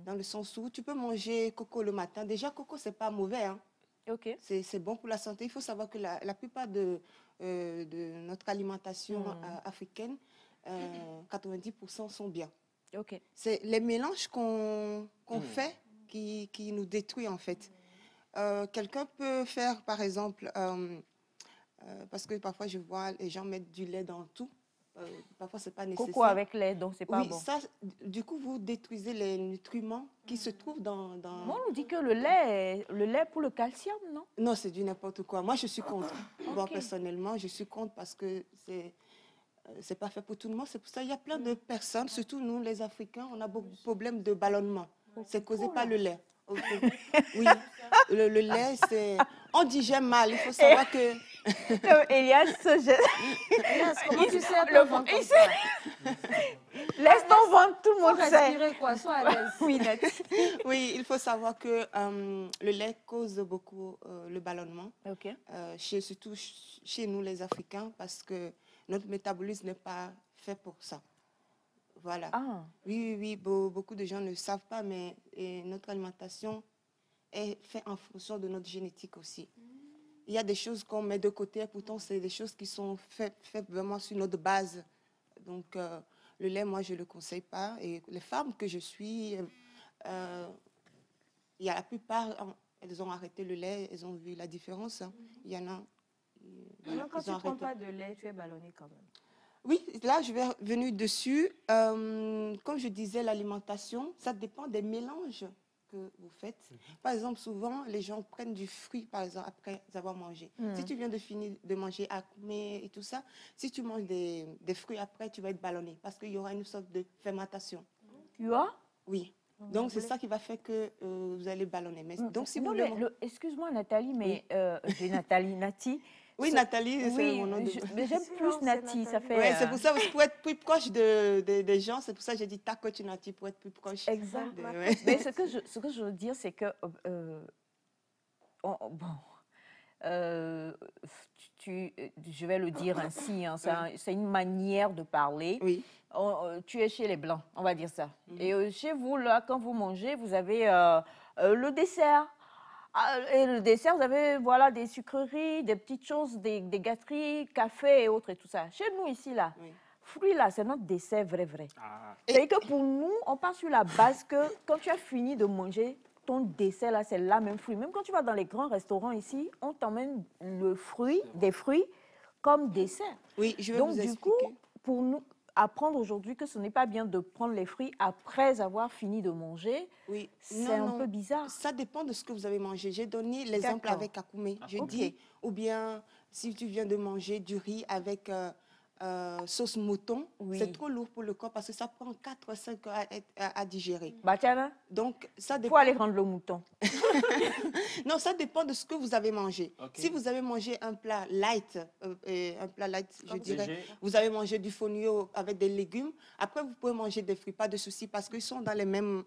Dans le sens où tu peux manger coco le matin. Déjà, coco, ce n'est pas mauvais. Hein. Okay. C'est bon pour la santé. Il faut savoir que la plupart de notre alimentation africaine, 90% sont bien. Okay. C'est les mélanges qu'on fait qui nous détruit en fait. Quelqu'un peut faire par exemple, parce que parfois je vois les gens mettre du lait dans tout, parfois c'est pas nécessaire. Coco avec lait, donc c'est pas bon. Ça, du coup vous détruisez les nutriments qui se trouvent dans... Moi on nous dit que le lait pour le calcium, non? Non, c'est du n'importe quoi. Moi je suis contre. Bon, personnellement je suis contre parce que c'est pas fait pour tout le monde. C'est pour ça qu'il y a plein de personnes, surtout nous les Africains, on a beaucoup de problèmes de ballonnement. C'est causé par le lait. Oui, le lait, c'est... On digère mal, il faut savoir que... Elias, comment tu sais le ventre comme ça? Laisse ton ventre, tout le monde sait. Respirer quoi, sois à l'aise. Oui, il faut savoir que le lait cause beaucoup le ballonnement. Okay. Surtout chez nous les Africains, parce que notre métabolisme n'est pas fait pour ça. Voilà. Ah. Oui, beaucoup de gens ne savent pas, mais notre alimentation est faite en fonction de notre génétique aussi. Il y a des choses qu'on met de côté, pourtant c'est des choses qui sont faites vraiment sur notre base Donc, le lait, moi, je ne le conseille pas. Et les femmes que je suis, il y a la plupart, elles ont arrêté le lait, elles ont vu la différence. Hein. Il y en a... Voilà, quand tu ne prends pas de lait, tu es ballonné quand même. Oui, là, je vais revenir dessus. Comme je disais, l'alimentation, ça dépend des mélanges que vous faites. Par exemple, souvent, les gens prennent du fruit, par exemple, après avoir mangé. Si tu viens de finir de manger akoumé et tout ça, si tu manges des fruits après, tu vas être ballonné parce qu'il y aura une sorte de fermentation. Tu vois? Oui. Donc, c'est ça qui va faire que vous allez ballonner. Mais, donc, si non, vous excuse-moi, Nathalie, mais oui. j'ai Nathalie, Nati. Oui, Nathalie, c'est mon nom de... Mais j'aime plus Nati, ça fait... Ouais, c'est pour ça, pour être plus proche des gens, c'est pour ça que j'ai dit ta coach Nati, pour être plus proche. Exact. Ouais. Mais ce que je veux dire, c'est que... je vais le dire ainsi, hein, c'est une manière de parler. Oui. Tu es chez les Blancs, on va dire ça. Et chez vous, là, quand vous mangez, vous avez le dessert. Et le dessert, vous avez voilà, des sucreries, des petites choses, des gâteries, café et autres et tout ça. Chez nous, ici, là, fruits, là, c'est notre dessert vrai. C'est que pour nous, on part sur la base que quand tu as fini de manger, ton dessert, là, c'est la même fruit. Même quand tu vas dans les grands restaurants ici, on t'emmène des fruits comme dessert. Oui, je vais Donc, vous du expliquer. coup, pour nous, apprendre aujourd'hui que ce n'est pas bien de prendre les fruits après avoir fini de manger, oui. c'est un peu bizarre. Ça dépend de ce que vous avez mangé. J'ai donné l'exemple avec akoumé. Je dis, ou bien si tu viens de manger du riz avec sauce mouton, c'est trop lourd pour le corps parce que ça prend 4-5 heures à digérer. Bah tiens, donc ça dépend. Faut aller rendre le mouton. Non, ça dépend de ce que vous avez mangé. Si vous avez mangé un plat light, je dirais, vous avez mangé du fonio avec des légumes, après vous pouvez manger des fruits, pas de souci, parce qu'ils sont dans les mêmes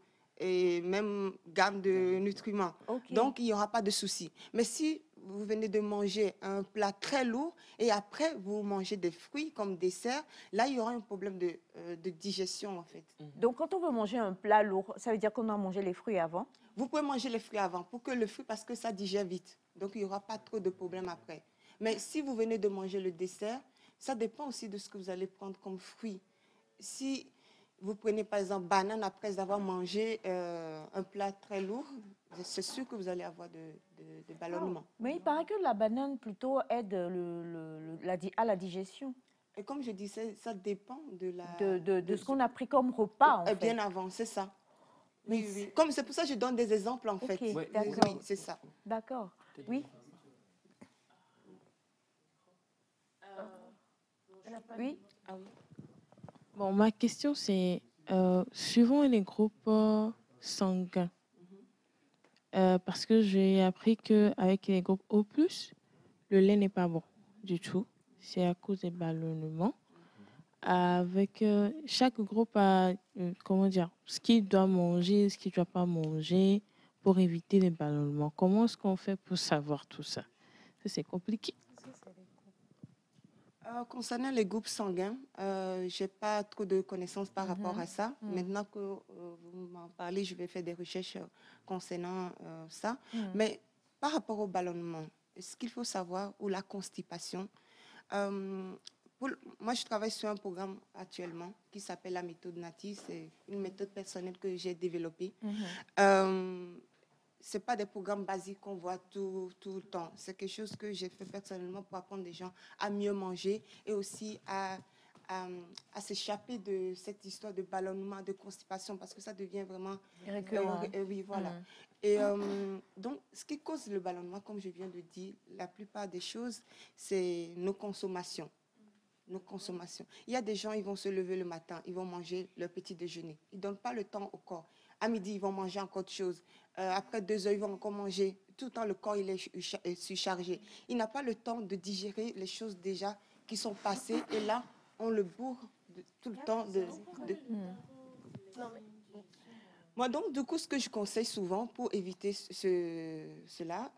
gamme de nutriments. Donc, il n'y aura pas de souci. Mais si vous venez de manger un plat très lourd et après vous mangez des fruits comme dessert, là, il y aura un problème de digestion, en fait. Donc, quand on veut manger un plat lourd, ça veut dire qu'on doit manger les fruits avant? Vous pouvez manger les fruits avant pour que le fruit, parce que ça digère vite. Donc, il n'y aura pas trop de problèmes après. Mais si vous venez de manger le dessert, ça dépend aussi de ce que vous allez prendre comme fruit. Si vous prenez par exemple banane après avoir mangé un plat très lourd, c'est sûr que vous allez avoir de ballonnement. Mais il paraît que la banane plutôt aide à la digestion. Et comme je disais, ça dépend de ce qu'on a pris comme repas en fait. Bien avant, c'est ça. Oui, oui. Comme c'est pour ça que je donne des exemples en fait. Oui, c'est ça. D'accord. Oui. Oui. Ah oui. Bon, ma question c'est, suivant les groupes sanguins, parce que j'ai appris qu'avec les groupes O+, le lait n'est pas bon du tout. C'est à cause des ballonnements. Avec chaque groupe a, comment dire, ce qu'il doit manger, ce qu'il ne doit pas manger pour éviter les ballonnements. Comment est-ce qu'on fait pour savoir tout ça? C'est compliqué. Concernant les groupes sanguins, je n'ai pas trop de connaissances par rapport à ça. Maintenant que vous m'en parlez, je vais faire des recherches concernant ça. Mais par rapport au ballonnement, ce qu'il faut savoir, ou la constipation, moi, je travaille sur un programme actuellement qui s'appelle la méthode Nati. C'est une méthode personnelle que j'ai développée. Ce n'est pas des programmes basiques qu'on voit tout le temps. C'est quelque chose que j'ai fait personnellement pour apprendre des gens à mieux manger et aussi à s'échapper de cette histoire de ballonnement, de constipation, parce que ça devient vraiment... oui, voilà. Et donc, ce qui cause le ballonnement, comme je viens de dire, la plupart des choses, c'est nos consommations. Nos consommations. Il y a des gens, ils vont se lever le matin, ils vont manger leur petit déjeuner. Ils ne donnent pas le temps au corps. À midi, ils vont manger encore autre chose. Après 2 heures, ils vont encore manger. Tout le temps, le corps il est surchargé. Il n'a pas le temps de digérer les choses déjà qui sont passées. Et là, on le bourre tout le temps. Moi, donc, du coup, ce que je conseille souvent pour éviter cela,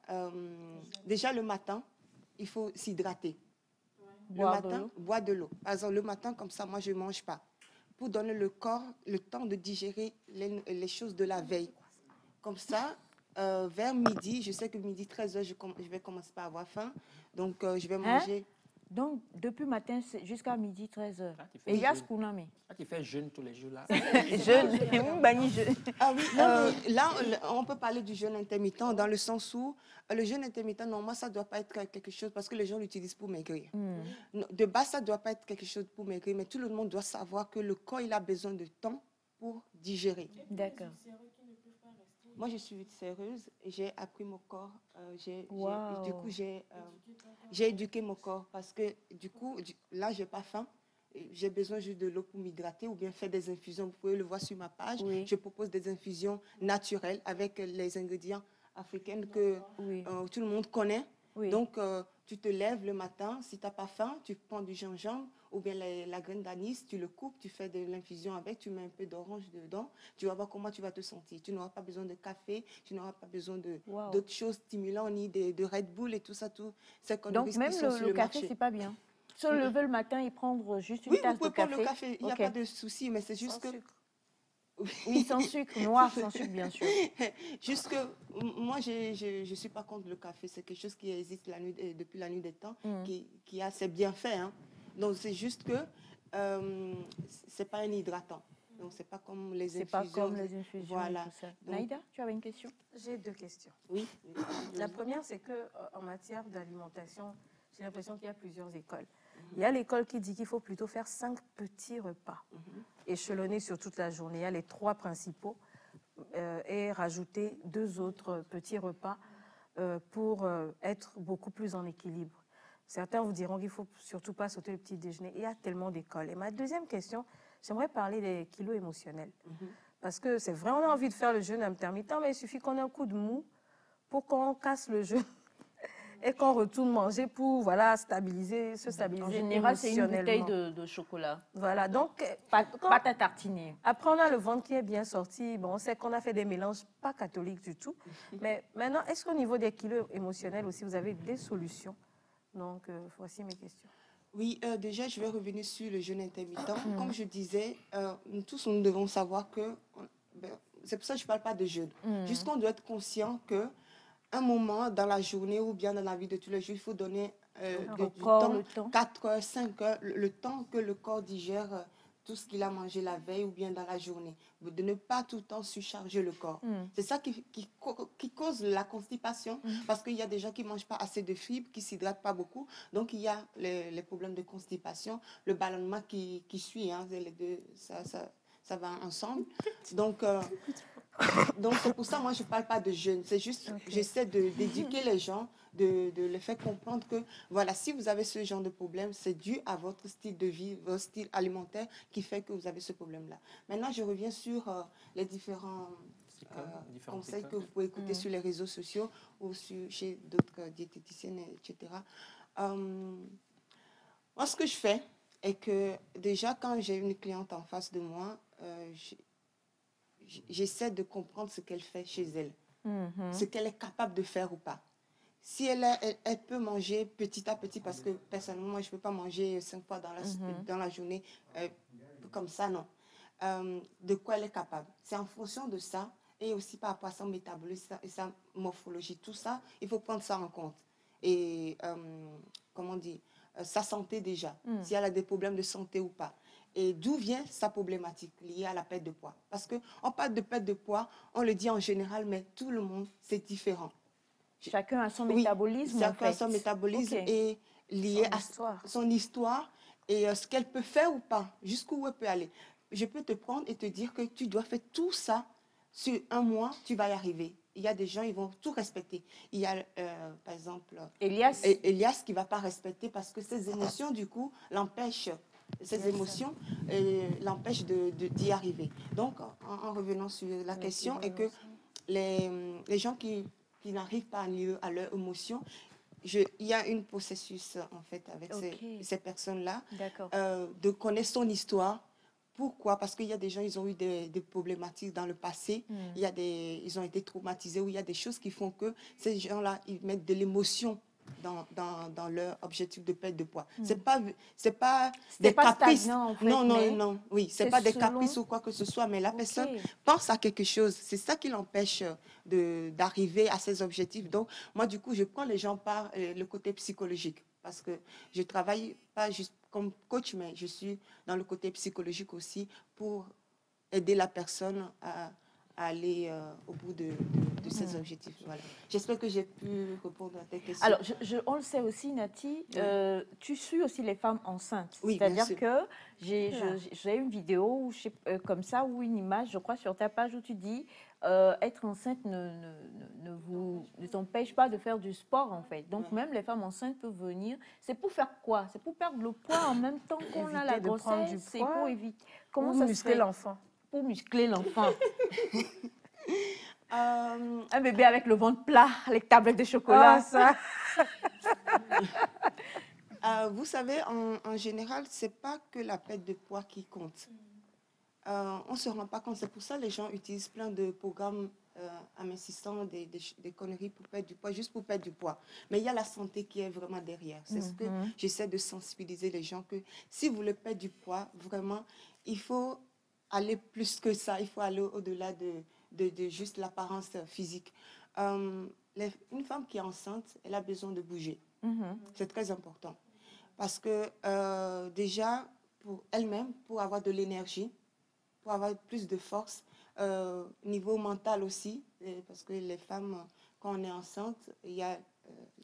déjà le matin, il faut s'hydrater. Boire de l'eau. Par exemple, le matin, comme ça, moi, je ne mange pas. Pour donner le corps le temps de digérer les choses de la veille. Comme ça, vers midi, je sais que midi, 13h, je vais commencer par avoir faim. Donc, je vais manger Donc, depuis matin jusqu'à midi, 13h. Et il y a ce qu'on a mis. Tu fais jeûne tous les jours là. Jeûne. Ah oui, là, on peut parler du jeûne intermittent dans le sens où le jeûne intermittent, normalement, ça ne doit pas être quelque chose parce que les gens l'utilisent pour maigrir. De base, ça ne doit pas être quelque chose pour maigrir, mais tout le monde doit savoir que le corps, il a besoin de temps pour digérer. D'accord. Moi, je suis sérieuse et j'ai appris mon corps. Du coup, j'ai éduqué mon corps parce que du coup, là, je n'ai pas faim. J'ai besoin juste de l'eau pour m'hydrater ou bien faire des infusions. Vous pouvez le voir sur ma page. Je propose des infusions naturelles avec les ingrédients africains que tout le monde connaît. Donc, tu te lèves le matin. Si tu n'as pas faim, tu prends du gingembre ou bien la graine d'anis, tu le coupes, tu fais de l'infusion avec, tu mets un peu d'orange dedans. Tu vas voir comment tu vas te sentir. Tu n'auras pas besoin de café, tu n'auras pas besoin d'autres choses stimulantes, ni de Red Bull et tout ça. Donc, même le café, ce n'est pas bien. Se lever le matin et prendre juste une tasse de café. Oui, vous pouvez prendre le café, il n'y a pas de souci, mais c'est juste que... Oui, sans sucre, noir, sans sucre, bien sûr. Juste que moi, je ne suis pas contre le café. C'est quelque chose qui existe depuis la nuit des temps, qui a ses bienfaits. Hein. Donc, c'est juste que ce n'est pas un hydratant. Donc, ce n'est pas comme les infusions. C'est pas comme les infusions voilà. et tout ça. Donc, Naïda, tu avais une question? J'ai deux questions. Oui. La première, c'est qu'en matière d'alimentation, j'ai l'impression qu'il y a plusieurs écoles. Il y a l'école qui dit qu'il faut plutôt faire 5 petits repas, échelonnés sur toute la journée. Il y a les 3 principaux et rajouter 2 autres petits repas pour être beaucoup plus en équilibre. Certains vous diront qu'il ne faut surtout pas sauter le petit déjeuner. Il y a tellement d'écoles. Et ma deuxième question, j'aimerais parler des kilos émotionnels. Parce que c'est vrai, on a envie de faire le jeûne intermittent, mais il suffit qu'on ait un coup de mou pour qu'on casse le jeûne. Et qu'on retourne manger pour se stabiliser en général, c'est une bouteille de chocolat. Voilà, donc... Pâte à tartiner. Après, on a le ventre qui est bien sorti. Bon, on sait qu'on a fait des mélanges pas catholiques du tout. Mais maintenant, est-ce qu'au niveau des kilos émotionnels aussi, vous avez des solutions? Donc, voici mes questions. Oui, déjà, je vais revenir sur le jeûne intermittent. Comme je disais, nous tous, nous devons savoir que... c'est pour ça que je ne parle pas de jeûne. Juste qu'on doit être conscient que un moment dans la journée ou bien dans la vie de tous les jours, il faut donner du temps, 4 heures, 5 heures, le temps que le corps digère tout ce qu'il a mangé la veille ou bien dans la journée. De ne pas tout le temps surcharger le corps. C'est ça qui cause la constipation parce qu'il y a des gens qui ne mangent pas assez de fibres, qui ne s'hydratent pas beaucoup. Donc, il y a les problèmes de constipation, le ballonnement qui suit. Hein, les deux, ça va ensemble. Donc, c'est pour ça, moi, je ne parle pas de jeûne. C'est juste, j'essaie d'éduquer les gens, de les faire comprendre que, voilà, si vous avez ce genre de problème, c'est dû à votre style de vie, votre style alimentaire qui fait que vous avez ce problème-là. Maintenant, je reviens sur les différents conseils que vous pouvez écouter sur les réseaux sociaux ou chez d'autres diététiciennes, etc. Moi, ce que je fais est que, déjà, quand j'ai une cliente en face de moi, j'essaie de comprendre ce qu'elle fait chez elle, ce qu'elle est capable de faire ou pas. Si elle peut manger petit à petit, parce que personnellement, moi, je ne peux pas manger 5 fois dans la journée comme ça, non. De quoi elle est capable. C'est en fonction de ça, et aussi par rapport à son métabolisme et sa morphologie, tout ça, il faut prendre ça en compte. Et, comment dire, sa santé déjà, si elle a des problèmes de santé ou pas. Et d'où vient sa problématique liée à la perte de poids? Parce qu'on parle de perte de poids, on le dit en général, mais tout le monde, c'est différent. Chacun a son métabolisme. Chacun a son métabolisme et lié à son histoire et ce qu'elle peut faire ou pas, jusqu'où elle peut aller. Je peux te prendre et te dire que tu dois faire tout ça sur un mois, tu vas y arriver. Il y a des gens, ils vont tout respecter. Il y a, par exemple, Elias qui ne va pas respecter parce que ses émotions, du coup, l'empêchent. Ces émotions l'empêchent d'y arriver. Donc, en revenant sur la question, est que les gens qui n'arrivent pas à leur émotion, il y a un processus, en fait, avec ces personnes-là, de connaître son histoire. Pourquoi? Parce qu'il y a des gens, ils ont eu des problématiques dans le passé, ils ont été traumatisés, ou il y a des choses qui font que ces gens-là, ils mettent de l'émotion dans leur objectif de perte de poids. C'est pas des caprices. Stagnant, en fait, non. Oui, c'est pas des caprices ou quoi que ce soit, mais la personne pense à quelque chose. C'est ça qui l'empêche d'arriver à ses objectifs. Donc, moi, du coup, je prends les gens par le côté psychologique. parce que je travaille pas juste comme coach, mais je suis dans le côté psychologique aussi pour aider la personne à aller au bout de ses objectifs. Voilà. J'espère que j'ai pu répondre à tes questions. Alors, on le sait aussi, Nati, tu suis aussi les femmes enceintes. Oui, c'est-à-dire que j'ai une vidéo comme ça, ou une image, je crois, sur ta page où tu dis être enceinte ne t'empêche pas de faire du sport, en fait. Donc, même les femmes enceintes peuvent venir. C'est pour faire quoi? C'est pour perdre le poids en même temps qu'on a la grossesse. C'est pour éviter. Comment ça se fait? Muscler l'enfant. Pour muscler l'enfant. Un bébé avec le ventre plat, avec tablettes de chocolat. Ça. Vous savez, en général, c'est pas que la perte de poids qui compte. On ne se rend pas compte. C'est pour ça que les gens utilisent plein de programmes amincissants, des conneries pour perdre du poids, juste pour perdre du poids. Mais il y a la santé qui est vraiment derrière. C'est ce que j'essaie de sensibiliser les gens, que si vous voulez perdre du poids, vraiment, il faut aller plus que ça. Il faut aller au-delà de juste l'apparence physique. Une femme qui est enceinte, elle a besoin de bouger. C'est très important. Parce que déjà, pour elle-même, pour avoir de l'énergie, pour avoir plus de force, niveau mental aussi, parce que les femmes, quand on est enceinte, il y a...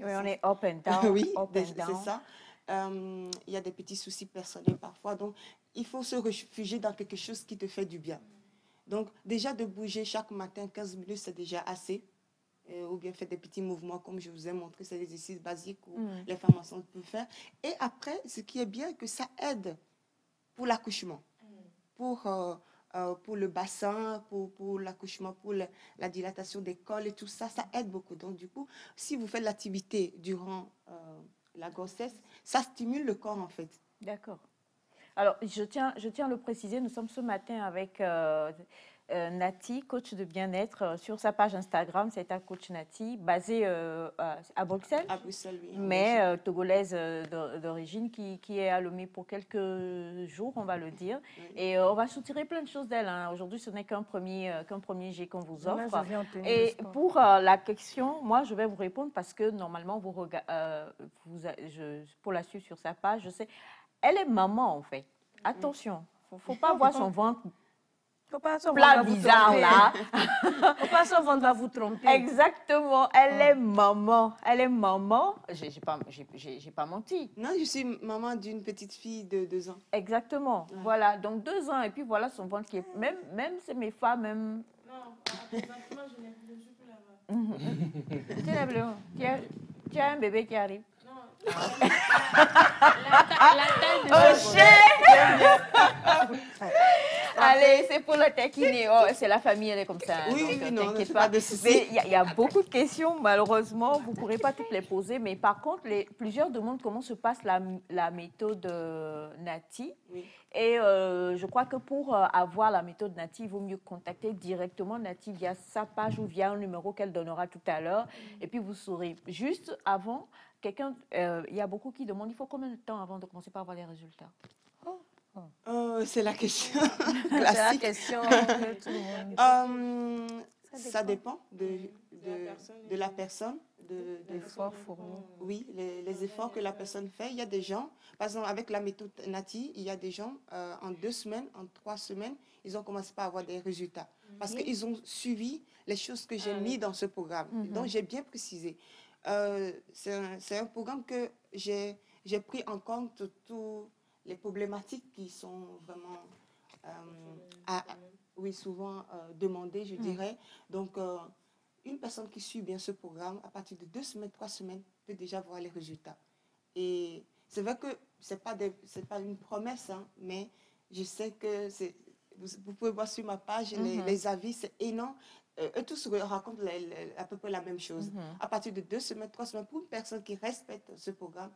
oui, on est up and down. Oui, c'est ça. Il y a des petits soucis personnels parfois. Donc, il faut se réfugier dans quelque chose qui te fait du bien. Donc, déjà de bouger chaque matin 15 minutes, c'est déjà assez. Ou bien faire des petits mouvements, comme je vous ai montré, c'est des exercices basiques où les femmes enceintes peuvent faire. Et après, ce qui est bien, que ça aide pour l'accouchement, pour le bassin, pour l'accouchement, pour la dilatation des cols et tout ça, ça aide beaucoup. Donc, du coup, si vous faites l'activité durant la grossesse, ça stimule le corps, en fait. D'accord. Alors, je tiens à le préciser, nous sommes ce matin avec Nati, coach de bien-être, sur sa page Instagram, c'est un coach Nati, basée à Bruxelles. À Bruxelles, oui. Mais togolaise d'origine, qui est à Lomé pour quelques jours, on va le dire. Oui. Et on va soutirer plein de choses d'elle. Hein. Aujourd'hui, ce n'est qu'un premier jet qu'on vous offre. Et pour la question, moi, je vais vous répondre parce que normalement, pour la suivre sur sa page, je sais, elle est maman, en fait. Attention, il ne faut pas voir son ventre. Faut pas son plat bizarre là. Faut pas son ventre va vous tromper. Exactement. Elle est maman. Elle est maman. J'ai pas menti. Non, je suis maman d'une petite fille de 2 ans. Exactement. Ouais. Voilà. Donc 2 ans et puis voilà son ventre qui est même c'est mes femmes même. Non, présentement je n'ai plus là-bas. Tu as un bébé qui arrive. Non. La taille de Allez, c'est pour le taquiner. Oh, c'est la famille, elle est comme ça. Oui, donc, non, t'inquiète pas pas. de soucis. Il y a beaucoup de questions, malheureusement, vous ne pourrez pas toutes les poser. Mais par contre, plusieurs demandent comment se passe la méthode Nati. Oui. Et je crois que pour avoir la méthode Nati, il vaut mieux contacter directement Nati via sa page ou via un numéro qu'elle donnera tout à l'heure. Et puis, vous saurez. Juste avant, il y a beaucoup qui demandent, il faut combien de temps avant de commencer par avoir les résultats? C'est la question classique. C'est la question que tout le monde... Ça dépend de la personne. L'effort fourni. Oui, les efforts que la personne fait. Il y a des gens, par exemple, avec la méthode Nati, il y a des gens, en 2 semaines, en 3 semaines, ils ont commencé par avoir des résultats. Parce qu'ils ont suivi les choses que j'ai mis dans ce programme. Donc, j'ai bien précisé. C'est un programme que j'ai pris en compte tous les problématiques qui sont vraiment souvent demandées, je dirais. Donc, une personne qui suit bien ce programme, à partir de 2 semaines, 3 semaines, peut déjà voir les résultats. Et c'est vrai que ce n'est pas une promesse, hein, mais je sais que vous pouvez voir sur ma page les avis, c'est énorme. Eux tous racontent à peu près la même chose. À partir de 2 semaines, 3 semaines, pour une personne qui respecte ce programme,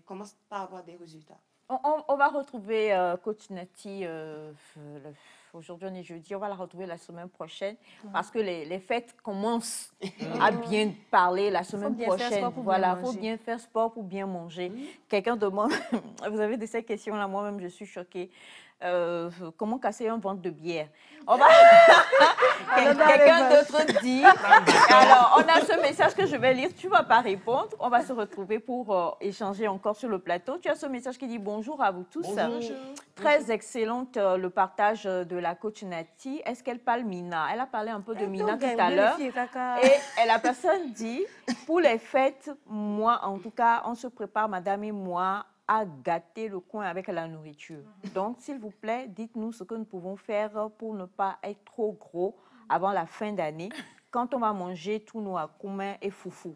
commence par avoir des résultats. On va retrouver coach Nati, aujourd'hui on est jeudi, on va la retrouver la semaine prochaine parce que les fêtes commencent à bien parler la semaine prochaine. Voilà, il faut bien faire sport pour bien manger. Quelqu'un demande, vous avez ces questions-là, moi-même je suis choquée. comment casser un ventre de bière. On va... Quelqu'un d'autre dit. Alors, on a ce message que je vais lire. Tu ne vas pas répondre. On va se retrouver pour échanger encore sur le plateau. Tu as ce message qui dit bonjour à vous tous. Bonjour. Très excellente le partage de la coach Nati. Est-ce qu'elle parle Mina? Elle a parlé un peu de Mina tout à l'heure. Et la personne dit, pour les fêtes, moi, en tout cas, on se prépare, madame et moi, à gâter le coin avec la nourriture. Donc, s'il vous plaît, dites-nous ce que nous pouvons faire pour ne pas être trop gros avant la fin d'année, quand on va manger tous nos akoumen et foufou.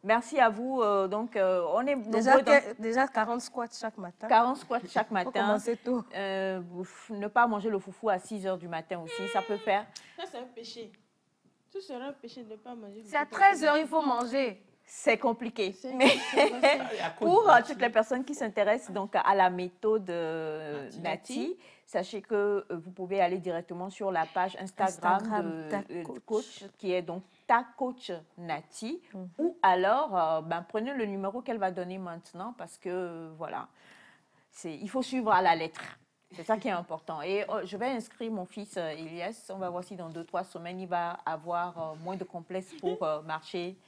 Merci à vous. On est déjà 40 squats chaque matin. 40 squats chaque matin. Faut commencer tôt. Ne pas manger le foufou à 6 h du matin aussi, ça peut faire. Ça, c'est un péché. Ce serait un péché de ne pas manger. C'est à 13 h il faut manger. C'est compliqué. Mais pour toutes les personnes qui s'intéressent donc à la méthode Nati, sachez que vous pouvez aller directement sur la page Instagram de coach, qui est donc ta coach Nati, ou alors prenez le numéro qu'elle va donner maintenant parce que voilà, il faut suivre à la lettre. C'est ça qui est important. Et je vais inscrire mon fils Elias. On va voir si dans 2-3 semaines, il va avoir moins de complexes pour marcher.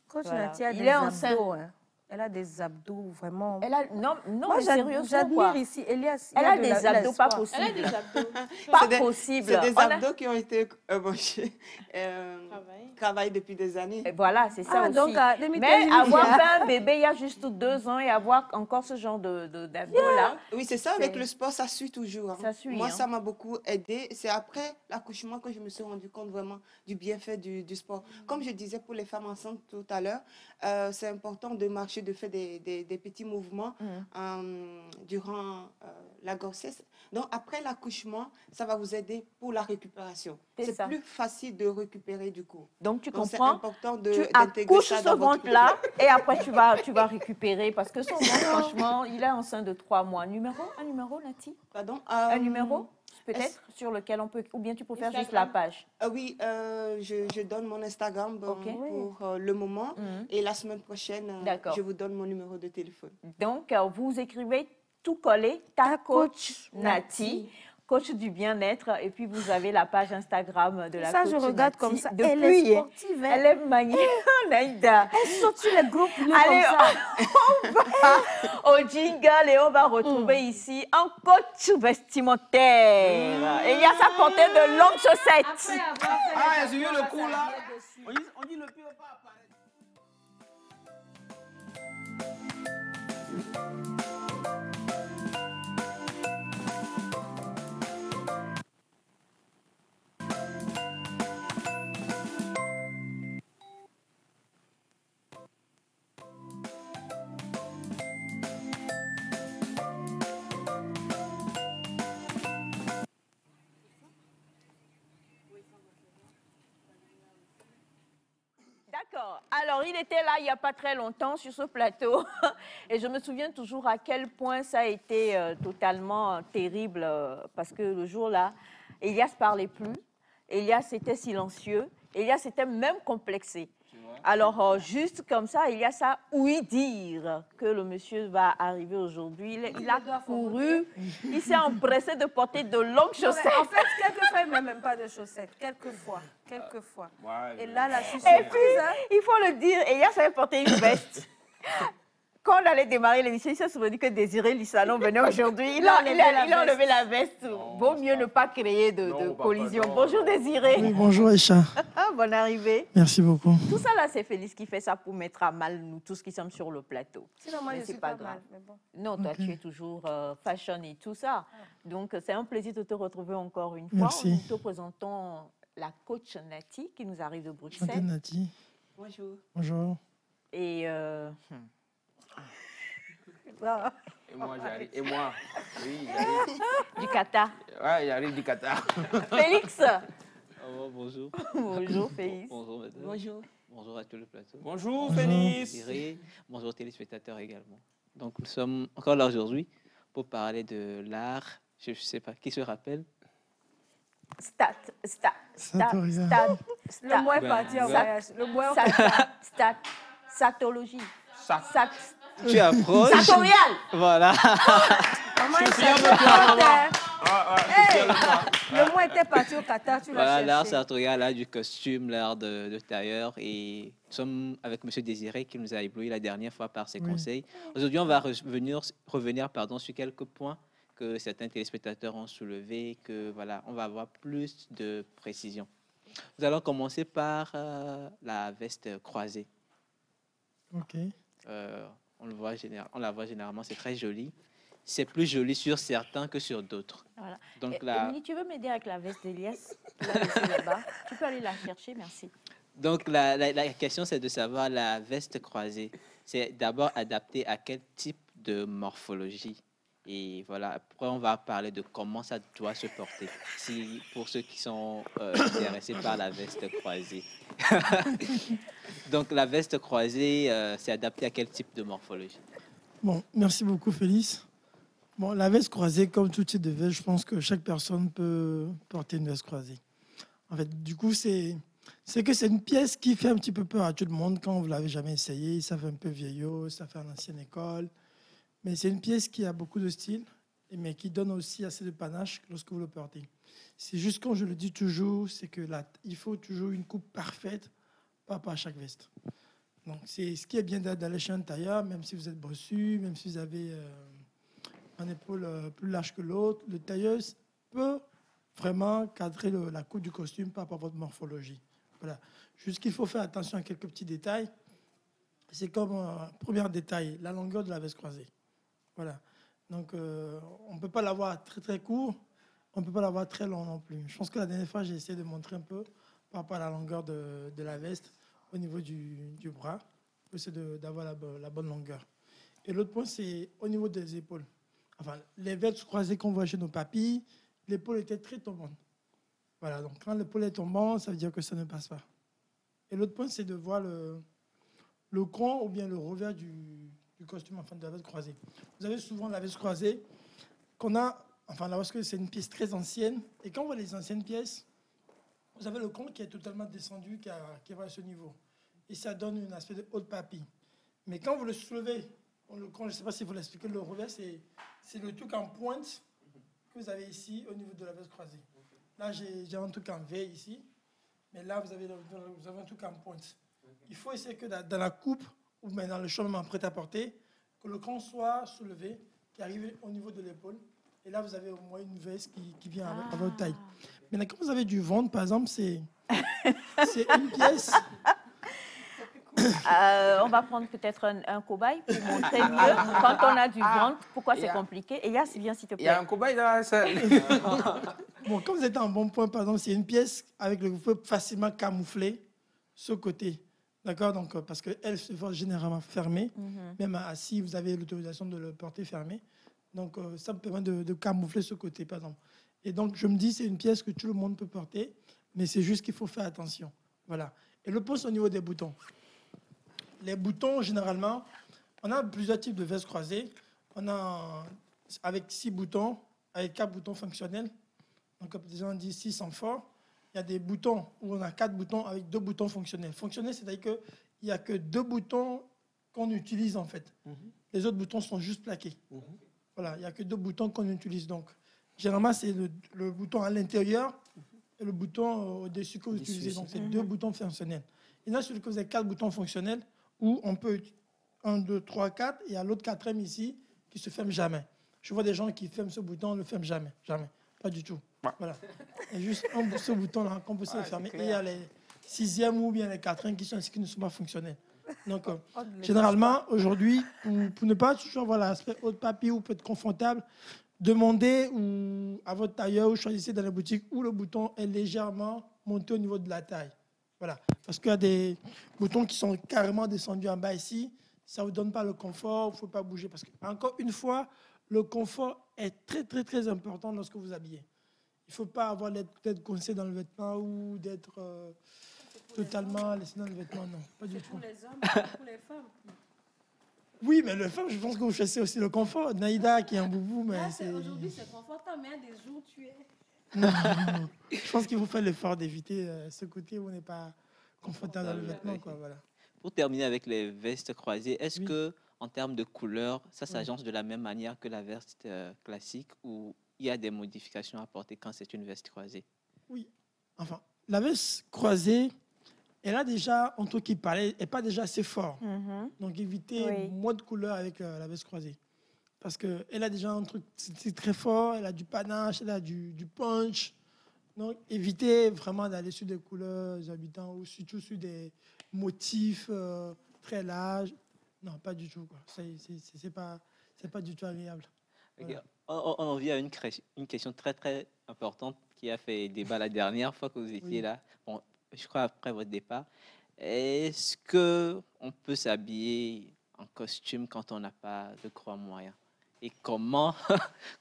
Coach Nati a des abdos. Hein. Elle a des abdos vraiment. Non, moi, mais sérieusement, j'admire ici Elias. Elle a des abdos pas possibles. Elle a des abdos. Pas possible. C'est des abdos qui ont été travaillent depuis des années. Et voilà, c'est ça aussi. Donc, mais avoir fait un bébé il y a juste 2 ans et avoir encore ce genre d'abdos-là. Oui, c'est ça. Avec le sport, ça suit toujours. Hein. Ça suit. Moi, ça m'a beaucoup aidé. C'est après l'accouchement que je me suis rendu compte vraiment du bienfait du sport. Comme je disais pour les femmes enceintes tout à l'heure, c'est important de marcher, de faire des petits mouvements durant la grossesse. Donc, après l'accouchement, ça va vous aider pour la récupération. C'est plus facile de récupérer du coup. Donc, tu comprends, important tu accouches ce ventre-là et après, tu vas récupérer parce que son ventre, franchement, il est enceinte de 3 mois. Un numéro, Nati? Pardon? Un numéro peut-être sur lequel on peut, ou bien tu peux faire juste la page. Oui, je donne mon Instagram pour le moment et la semaine prochaine, je vous donne mon numéro de téléphone. Donc, vous écrivez tout collé, ta coach Nati, coach du bien-être, et puis vous avez la page Instagram de la coach Nati. Ça, je regarde Nati. comme ça. Depuis, elle est sportive. Elle est magnifique, Naïda. Elle saute sur les groupes comme Allez, ça. on va au jingle et on va retrouver ici un coach vestimentaire. Et il y a sa portée de longues chaussettes. Ah, j'ai eu le coup là. On dit le pied va pas apparaître. D'accord. Alors, il était là il n'y a pas très longtemps sur ce plateau et je me souviens toujours à quel point ça a été totalement terrible parce que le jour-là, Elias ne parlait plus, Elias était silencieux, Elias était même complexé. Alors, juste comme ça, il y a ça oui dire que le monsieur va arriver aujourd'hui. Il a couru, il s'est empressé de porter de longues chaussettes. En fait, quelquefois, il ne met même pas de chaussettes. Quelquefois. Ouais, et là, la surprise. Et puis, il faut le dire, Elias avait porté une veste. Quand on allait démarrer l'émission, il s'est souvenu que Désiré Lissalon venait aujourd'hui. Il a enlevé la veste. Vaut mieux ne pas créer de collision. Bonjour Désiré. Oui, bonjour Aïcha. Bonne arrivée. Merci beaucoup. Tout ça là, c'est Félix qui fait ça pour mettre à mal nous tous qui sommes sur le plateau. Sinon, moi, je suis pas grave. Mais bon. Non, toi, tu es toujours fashion et tout ça. Donc, c'est un plaisir de te retrouver encore une fois. Merci. Nous te présentons la coach Nati qui nous arrive de Bruxelles. Chantez Nati. Bonjour. Bonjour. Et Et moi, j'arrive. Et moi, oui, j'arrive. Du Qatar. Ouais, j'arrive du Qatar. Félix. Oh, bonjour. Bonjour, Félix. Bonjour, madame. Bonjour. Bonjour à tout le plateau. Bonjour, Félix. Bonjour, téléspectateurs également. Donc, nous sommes encore là aujourd'hui pour parler de l'art. Je ne sais pas, qui se rappelle? Le mot est parti en voyage. Le mot Satologie. Tu approches. Satorial. Voilà. Maman, Le mois était parti au Qatar, tu l'as cherché. L'art sartorial, l'art du costume, l'art de tailleur. Et nous sommes avec M. Désiré qui nous a ébloui la dernière fois par ses conseils. Aujourd'hui, on va revenir sur quelques points que certains téléspectateurs ont soulevés, que voilà, on va avoir plus de précision. Nous allons commencer par la veste croisée. Ok. On la voit généralement, c'est très joli. C'est plus joli sur certains que sur d'autres. Voilà. Donc Émilie, tu veux m'aider avec la veste d'Elias? Tu l'as laissée là-bas. Tu peux aller la chercher, merci. Donc la question, c'est de savoir la veste croisée. C'est d'abord adapté à quel type de morphologie? Et voilà, après on va parler de comment ça doit se porter, pour ceux qui sont intéressés par la veste croisée. Donc la veste croisée, c'est adapté à quel type de morphologie? Bon, merci beaucoup Félix. Bon, la veste croisée, comme tout type de veste, je pense que chaque personne peut porter une veste croisée. En fait, du coup, c'est que c'est une pièce qui fait un petit peu peur à tout le monde quand vous l'avez jamais essayé. Ça fait un peu vieillot, ça fait l'ancienne école. Mais c'est une pièce qui a beaucoup de style, mais qui donne aussi assez de panache lorsque vous le portez. C'est juste, quand je le dis toujours, c'est que il faut toujours une coupe parfaite par rapport à chaque veste. Donc, c'est ce qui est bien d'aller chez un tailleur, même si vous êtes bossu, même si vous avez un épaule plus large que l'autre, le tailleur peut vraiment cadrer la coupe du costume par rapport à votre morphologie. Voilà. Juste qu'il faut faire attention à quelques petits détails. C'est comme premier détail, la longueur de la veste croisée. Voilà. Donc, on ne peut pas l'avoir très, très court. On ne peut pas l'avoir très long non plus. Je pense que la dernière fois, j'ai essayé de montrer un peu par rapport à la longueur de la veste au niveau du bras. C'est d'avoir la bonne longueur. Et l'autre point, c'est au niveau des épaules. Enfin, les vestes croisées qu'on voit chez nos papis, l'épaule était très tombante. Voilà. Donc, quand l'épaule est tombante, ça veut dire que ça ne passe pas. Et l'autre point, c'est de voir le con ou bien le revers du costume, enfin de la veste croisée. Vous avez souvent la veste croisée qu'on a, enfin là parce que c'est une pièce très ancienne, et quand on voit les anciennes pièces, vous avez le con qui est totalement descendu, qui est à ce niveau, et ça donne un aspect de haute papille. Mais quand vous le soulevez, le con, je ne sais pas si vous l'expliquez, le revers, c'est le truc en pointe que vous avez ici au niveau de la veste croisée. Là, j'ai un truc en V ici, mais là, vous avez un truc en pointe. Il faut essayer que dans la coupe, ou même dans le changement prêt-à-porter, que le cran soit soulevé, qui arrive au niveau de l'épaule. Et là, vous avez au moins une veste qui vient à votre taille. Maintenant, quand vous avez du ventre, par exemple, c'est une pièce... On va prendre peut-être un cobaye pour montrer mieux quand on a du ventre, pourquoi c'est compliqué. Et là, c'est bien, s'il te plaît. Il y a un cobaye là. Bon, comme vous êtes en bon point, par exemple, c'est une pièce avec laquelle vous pouvez facilement camoufler ce côté. D'accord? Donc, parce qu'elle se voit généralement fermée, même si vous avez l'autorisation de le porter fermé. Donc, ça me permet de camoufler ce côté, par exemple. Et donc, je me dis, c'est une pièce que tout le monde peut porter, mais c'est juste qu'il faut faire attention. Voilà. Et le point, c'est au niveau des boutons. Les boutons, généralement, on a plusieurs types de vestes croisées. On a avec 6 boutons, avec 4 boutons fonctionnels. Donc, comme déjà on dit 6 en fort. Il y a des boutons où on a 4 boutons avec 2 boutons fonctionnels. Fonctionnels, c'est-à-dire qu'il n'y a que 2 boutons qu'on utilise, en fait. Les autres boutons sont juste plaqués. Voilà, il n'y a que 2 boutons qu'on utilise. Donc, généralement, c'est le bouton à l'intérieur et le bouton au-dessus que vous utilisez. Donc, c'est 2 boutons fonctionnels. Et là, celui que vous avez 4 boutons fonctionnels, où on peut 1, 2, 3, 4, et il y a l'autre 4e ici qui ne se ferme jamais. Je vois des gens qui ferment ce bouton, on ne le ferme jamais. Jamais. Pas du tout. Voilà. Il y a juste ce bouton-là qu'on peut se fermer. Et il y a les 6e ou bien les 4e qui ne sont pas fonctionnels. Donc, généralement, aujourd'hui, pour ne pas toujours avoir l'aspect haute papier ou peut être confortable, demandez à votre tailleur ou choisissez dans la boutique où le bouton est légèrement monté au niveau de la taille. Voilà. Parce qu'il y a des boutons qui sont carrément descendus en bas ici. Ça ne vous donne pas le confort, il ne faut pas bouger. Parce que, encore une fois, le confort est très, très, très important lorsque vous habillez. Il ne faut pas avoir d'être coincé dans le vêtement ou d'être totalement laissé dans le vêtement. Non, pas du tout. Pour les hommes, pour les femmes. Oui, mais les femmes, je pense que vous cherchez aussi le confort. Naïda qui est un boubou, mais aujourd'hui, c'est confortable, mais il y a des jours, tu es... Non. Je pense qu'il faut faire l'effort d'éviter ce côté où on n'est pas confortable dans le vêtement. Quoi, voilà. Pour terminer avec les vestes croisées, est-ce que en termes de couleur, ça s'agence de la même manière que la veste classique ou il y a des modifications à apporter quand c'est une veste croisée? Oui, enfin, la veste croisée, elle a déjà un truc qui parlait, n'est pas déjà assez fort. Donc, évitez moins de couleurs avec la veste croisée. Parce qu'elle a déjà un truc c'est très fort, elle a du panache, elle a du punch. Donc, évitez vraiment d'aller sur des couleurs exorbitantes ou surtout sur des motifs très larges. Non, pas du tout. C'est pas du tout agréable. Voilà. On en vient à une question très, très importante qui a fait débat la dernière fois que vous étiez là. Bon, je crois après votre départ. Est-ce qu'on peut s'habiller en costume quand on n'a pas de gros moyens? Et comment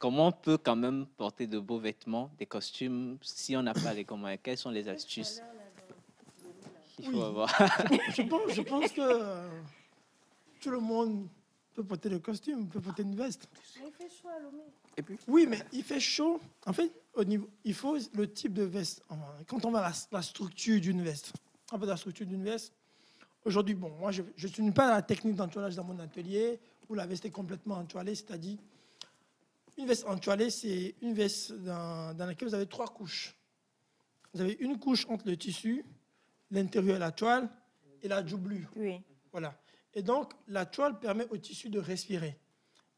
on peut quand même porter de beaux vêtements, des costumes, si on n'a pas les gros moyens? Quelles sont les astuces qu'il faut avoir? Je pense que tout le monde peut porter le costume, peut porter une veste. Mais il fait chaud à Lomé. Et puis, oui, mais il fait chaud. En fait, il faut le type de veste. Quand on va à la structure d'une veste, aujourd'hui, bon, moi, je ne suis pas la technique d'entoilage dans mon atelier où la veste est complètement entoilée, c'est-à-dire une veste entoilée, c'est une veste dans laquelle vous avez 3 couches. Vous avez une couche entre le tissu, l'intérieur et la toile, et la doublure. Oui. Voilà. Et donc, la toile permet au tissu de respirer.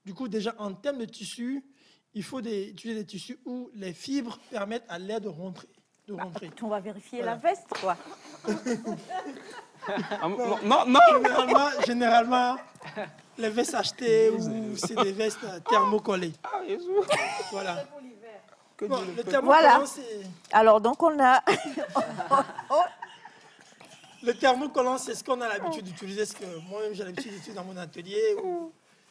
Du coup, déjà, en termes de tissu, il faut utiliser des tissus où les fibres permettent à l'air de rentrer. On va vérifier la veste, quoi. Non. Généralement, les vestes achetées ou c'est des vestes thermocollées. Voilà. Bon, le thermocollant, c'est... Alors, donc, on a... Le thermocollant, c'est ce qu'on a l'habitude d'utiliser, ce que moi-même j'ai l'habitude d'utiliser dans mon atelier.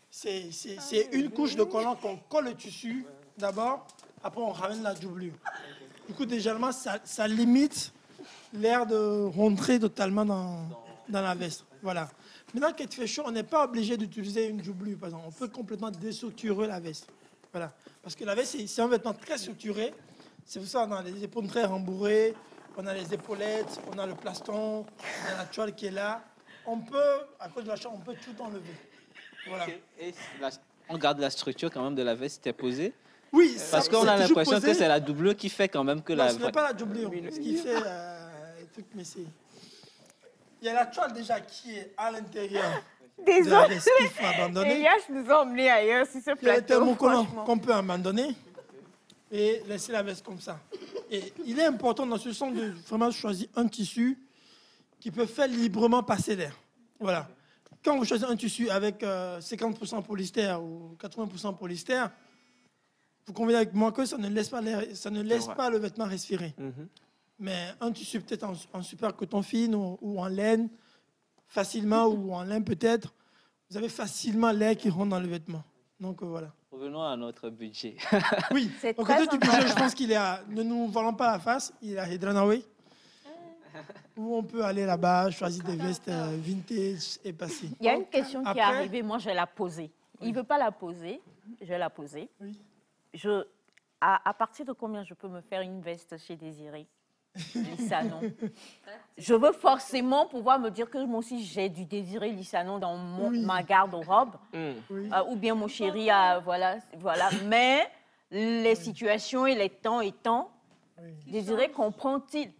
C'est une couche de collant qu'on colle au tissu d'abord, après on ramène la doublure. Du coup, déjà, ça limite l'air de rentrer totalement dans la veste. Voilà. Maintenant qu'il fait chaud, on n'est pas obligé d'utiliser une doublure, par exemple. On peut complètement déstructurer la veste. Voilà. Parce que la veste, c'est un vêtement très structuré. C'est pour ça qu'on a les épaules très rembourrées, on a les épaulettes, on a le plaston, on a la toile qui est là. On peut, à cause de la chaleur, on peut tout enlever. Voilà. Et on garde la structure quand même de la veste qui est posée? Oui, parce qu'on a l'impression que c'est la doublure qui fait quand même que non, ce n'est pas la doublure. Ce qui fait mais c'est... Il y a la toile déjà qui est à l'intérieur. Désolé, qu'il faut abandonner. Elias nous a emmenés ailleurs sur ce plateau. Il y a le thermocollant qu'on peut abandonner et laisser la veste comme ça. Et il est important dans ce sens de vraiment choisir un tissu qui peut faire librement passer l'air. Voilà. Quand vous choisissez un tissu avec 50% polyester ou 80% polyester, vous convenez avec moi que ça ne laisse pas le vêtement respirer. Mais un tissu peut-être en super coton fine ou en laine, facilement, ou en lin peut-être, vous avez facilement l'air qui rentre dans le vêtement. Donc voilà. Revenons à notre budget. Oui, au côté du budget, je pense qu'il est à, ne nous voilons pas la face, il est à Hydranawe, où on peut aller là-bas, choisir des vestes vintage et passer. Il y a une question qui est arrivée, moi je vais la poser. Il ne veut pas la poser, je vais la poser. Oui. À partir de combien je peux me faire une veste chez Désiré Lissanon? Je veux forcément pouvoir me dire que moi aussi j'ai du Désiré Lissanon dans ma garde-robe, ou bien mon chéri a, voilà. Mais les situations et les temps étant, Désiré comprend-il?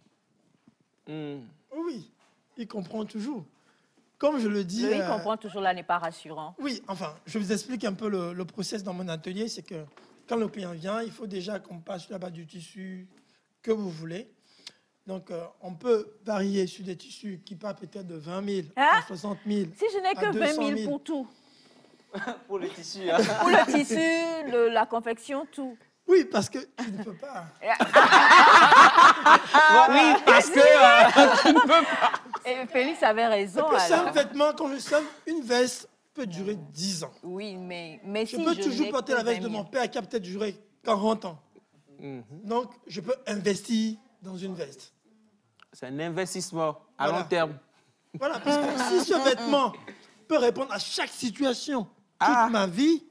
Oui, il comprend toujours. Comme je le dis... Lui, il comprend toujours, là n'est pas rassurant. Oui, enfin, je vous explique un peu le process dans mon atelier, c'est que quand le client vient, il faut déjà qu'on passe là-bas du tissu que vous voulez. Donc, on peut varier sur des tissus qui partent peut-être de 20 000 à 60 000. Si je n'ai que 20 000 pour tout. Pour le tissu. Pour le tissu, la confection, tout. Oui, parce que tu ne peux pas. Oui, parce que tu ne peux pas. Et Félix avait raison. C'est un vêtement, quand je sais, une veste peut durer 10 ans. Oui, mais je peux toujours porter la veste de mon père qui a peut-être duré 40 ans. Donc, je peux investir dans une veste. C'est un investissement à long terme. Voilà, parce que si ce vêtement peut répondre à chaque situation toute ma vie,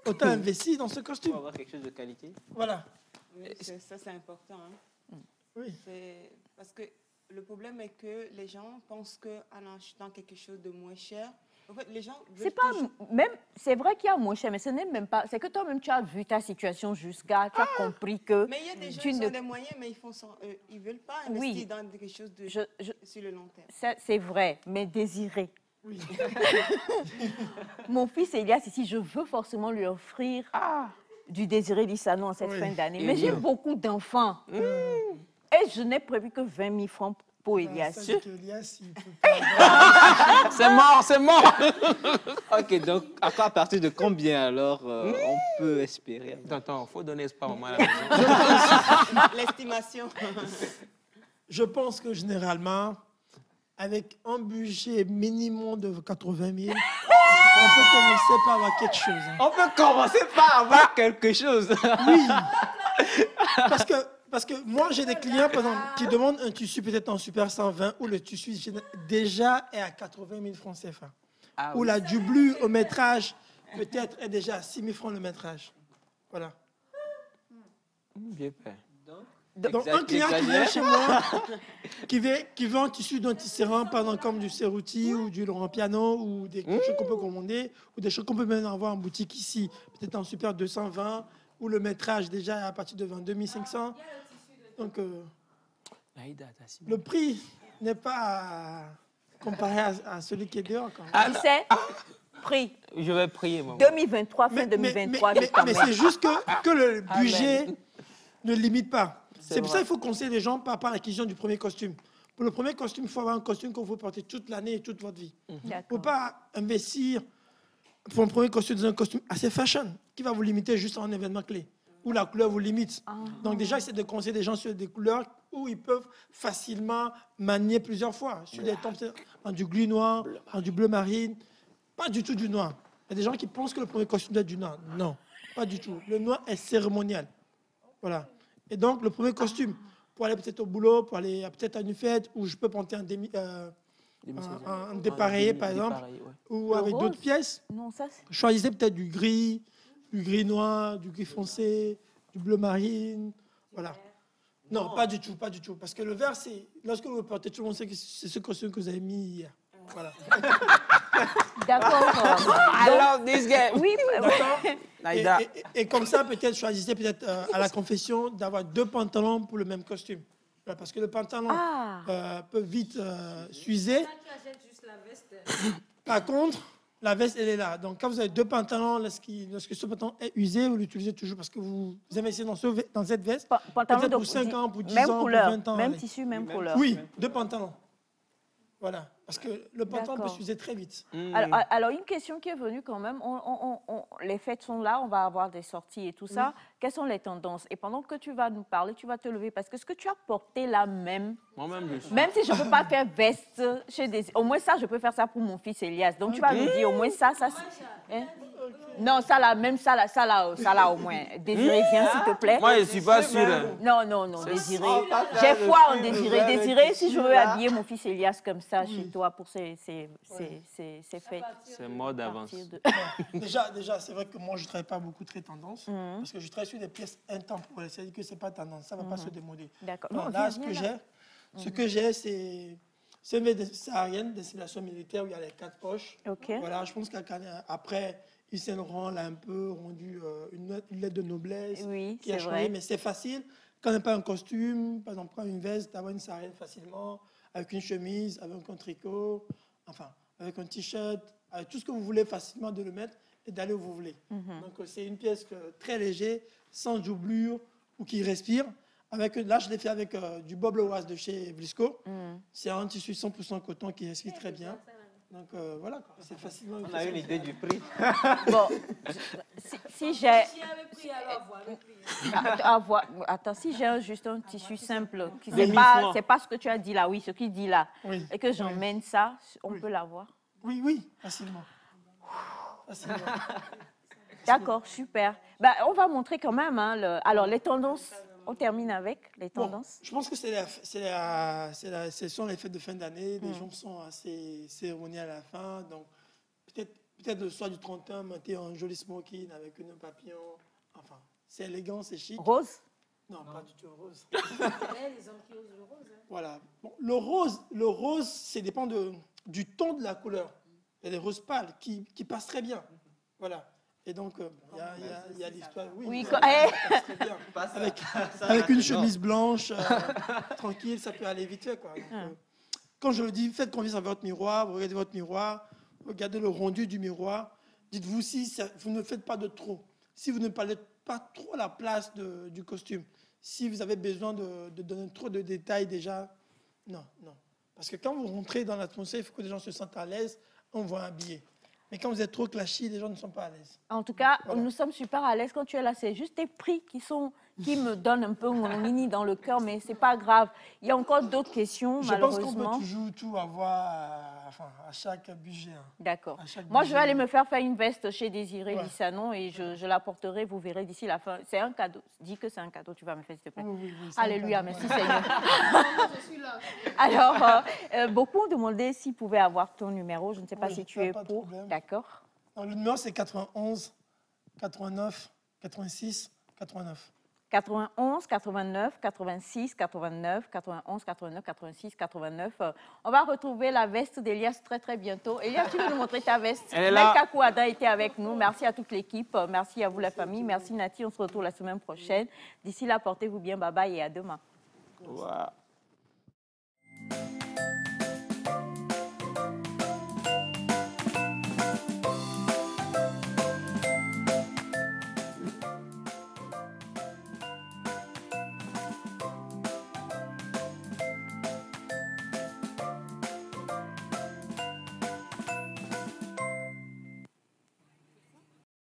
autant investir dans ce costume. Pour avoir quelque chose de qualité. Voilà. Oui, ça, c'est important. Hein. Oui. Parce que le problème est que les gens pensent qu'en achetant quelque chose de moins cher, En fait, les gens... C'est pas... Même, c'est vrai qu'il y a moins cher, mais ce n'est même pas... C'est que toi-même, tu as vu ta situation jusqu'à... Tu as compris que... Mais il y a des gens qui ont des moyens, mais ils ne veulent pas investir dans quelque chose de, sur le long terme. C'est vrai, mais désirer. Oui. Mon fils Elias, ici, je veux forcément lui offrir du désiré Lissano en cette fin d'année. Mais j'ai beaucoup d'enfants. Et je n'ai prévu que 20 000 francs pour Elias. C'est mort, c'est mort. Ok, donc à partir de combien alors on peut espérer? Attends, il faut donner espoir au mal à la maison. L'estimation. Je pense que généralement, avec un budget minimum de 80 000, on peut commencer par avoir quelque chose. Hein. On peut commencer par avoir quelque chose. Oui. Parce que moi, j'ai des clients, par exemple, qui demandent un tissu peut-être en Super 120 où le tissu déjà est à 80 000 francs CFA. Ou la doublure au métrage peut-être est déjà à 6 000 francs le métrage. Voilà. Bien fait. Donc, un client qui vient chez moi, qui veut un tissu d'un tisserand, par exemple, comme du Cerruti ou du Laurent Piano, ou des choses qu'on peut commander, ou des choses qu'on peut même avoir en boutique ici, peut-être en Super 220, où le métrage déjà est à partir de 22 500. Donc, le prix n'est pas comparé à celui qui est dehors. Tu sais, prix. Je vais prier, maman. 2023, fin 2023. Mais c'est juste que le budget ne limite pas. C'est pour ça qu'il faut conseiller les gens par rapport à l'acquisition du premier costume. Pour le premier costume, il faut avoir un costume que vous portez toute l'année et toute votre vie. Il ne faut pas investir pour un premier costume dans un costume assez fashion qui va vous limiter juste à un événement clé, où la couleur vous limite. Donc déjà, c'est de conseiller des gens sur des couleurs où ils peuvent facilement manier plusieurs fois. Sur des tons en du gris noir, en du bleu marine, pas du tout du noir. Il y a des gens qui pensent que le premier costume doit être du noir. Non, pas du tout. Le noir est cérémonial. Voilà. Et donc, le premier costume, pour aller peut-être au boulot, pour aller peut-être à une fête, où je peux porter un dépareillé, par exemple, ou avec d'autres pièces. Choisissez peut-être du gris noir, du gris foncé, du bleu marine. Voilà. Non, pas du tout, pas du tout. Parce que le vert, c'est... Lorsque vous le portez, tout le monde sait que c'est ce costume que vous avez mis hier. Voilà. D'accord. I love this game. Oui, et comme ça, peut-être choisissez peut-être à la confession d'avoir 2 pantalons pour le même costume. Voilà, parce que le pantalon peut vite s'user. Par contre, la veste, elle est là. Donc, quand vous avez 2 pantalons, lorsque ce pantalon est usé, vous l'utilisez toujours parce que vous investissez dans cette veste. Peut-être pour 5 ans, pour 10 ans, couleur, pour 20 ans. même tissu, même couleur. Oui, 2 pantalons. Voilà, parce que le pantalon peut s'user très vite. Alors, une question qui est venue quand même, les fêtes sont là, on va avoir des sorties et tout ça. Quelles sont les tendances? Et pendant que tu vas nous parler, tu vas te lever, parce que ce que tu as porté là même, même si je ne peux pas faire veste, au moins ça, je peux faire ça pour mon fils Elias. Donc, tu vas nous dire au moins ça. Hein? Non, ça là, au moins. Désiré, viens, s'il te plaît. Moi, je ne suis pas sûre. Non, Désiré. J'ai foi en Désiré. Désiré, si je veux habiller mon fils Elias comme ça chez toi pour ses fêtes. C'est mode d'avance. Déjà, c'est vrai que moi, je ne travaille pas beaucoup très tendance, parce que je travaille sur des pièces intemporelles. C'est-à-dire que ce n'est pas tendance, ça ne va pas se démoder. D'accord. Là, ce que j'ai, c'est une veste saharienne, destination militaire, où il y a les 4 poches. Voilà, je pense qu'après... Yves Saint Laurent l'a un peu rendu une lettre de noblesse qui a changé, mais c'est facile. Quand on n'a pas un costume, par exemple, prendre une veste, d'avoir une saharienne facilement, avec une chemise, avec un tricot, enfin, avec un t-shirt, avec tout ce que vous voulez facilement de le mettre et d'aller où vous voulez. Donc, c'est une pièce très légère, sans doublure ou qui respire. Là, je l'ai fait avec du Bob Lewis de chez Vlisco. C'est un tissu 100% coton qui respire très bien. Donc voilà, c'est facilement... On a une idée du prix. Bon, si j'ai... Attends, si j'ai juste un tissu simple, c'est pas ce que tu as dit là, ce qu'il dit là, et que j'emmène ça, on peut l'avoir? Oui, facilement. D'accord, super. On va montrer quand même, alors les tendances. On termine avec les tendances. Je pense que ce sont les fêtes de fin d'année. Les gens sont assez cérémoniels à la fin. Donc, peut-être le soir du 31, monter un joli smoking avec une papillon. Enfin, c'est élégant, c'est chic. Rose? Non, pas du tout rose. Les hommes qui osent le rose. Voilà. Bon, le rose, ça dépend du ton de la couleur. Il y a des roses pâles qui passent très bien. Voilà. Et donc, il y a l'histoire. Oui, ça passe très bien. Avec une chemise blanche, tranquille, ça peut aller vite fait, quoi. Donc, quand je le dis, faites confiance à votre miroir, vous regardez votre miroir, regardez le rendu du miroir. Dites-vous si vous ne faites pas de trop. Si vous ne parlez pas trop à la place du costume, si vous avez besoin de donner trop de détails déjà, non. Parce que quand vous rentrez dans l'atmosphère, il faut que les gens se sentent à l'aise, on voit habillé. Mais quand vous êtes trop clashy, les gens ne sont pas à l'aise. En tout cas, nous sommes super à l'aise quand tu es là. C'est juste tes prix qui me donnent un peu mon mini dans le cœur, mais ce n'est pas grave. Il y a encore d'autres questions, malheureusement. Je pense qu'on peut toujours tout avoir à chaque budget. Hein. D'accord. Moi, je vais aller me faire une veste chez Désiré Lissanon et je la porterai, vous verrez d'ici la fin. C'est un cadeau. Dis que c'est un cadeau, tu vas me faire, s'il te plaît. Oui, Alléluia, merci Seigneur. Je suis là. Alors, beaucoup ont demandé s'ils pouvaient avoir ton numéro. Je ne sais pas si tu es pour. D'accord. Le numéro, c'est 91, 89, 86, 89. 91, 89, 86, 89, 91, 89, 86, 89. On va retrouver la veste d'Elias très, très bientôt. Elias, tu veux nous montrer ta veste? Melka Kouada était avec nous. Merci à toute l'équipe. Merci à vous, la famille. Merci, Nati. On se retrouve la semaine prochaine. D'ici là, portez-vous bien. Bye bye et à demain. Wow.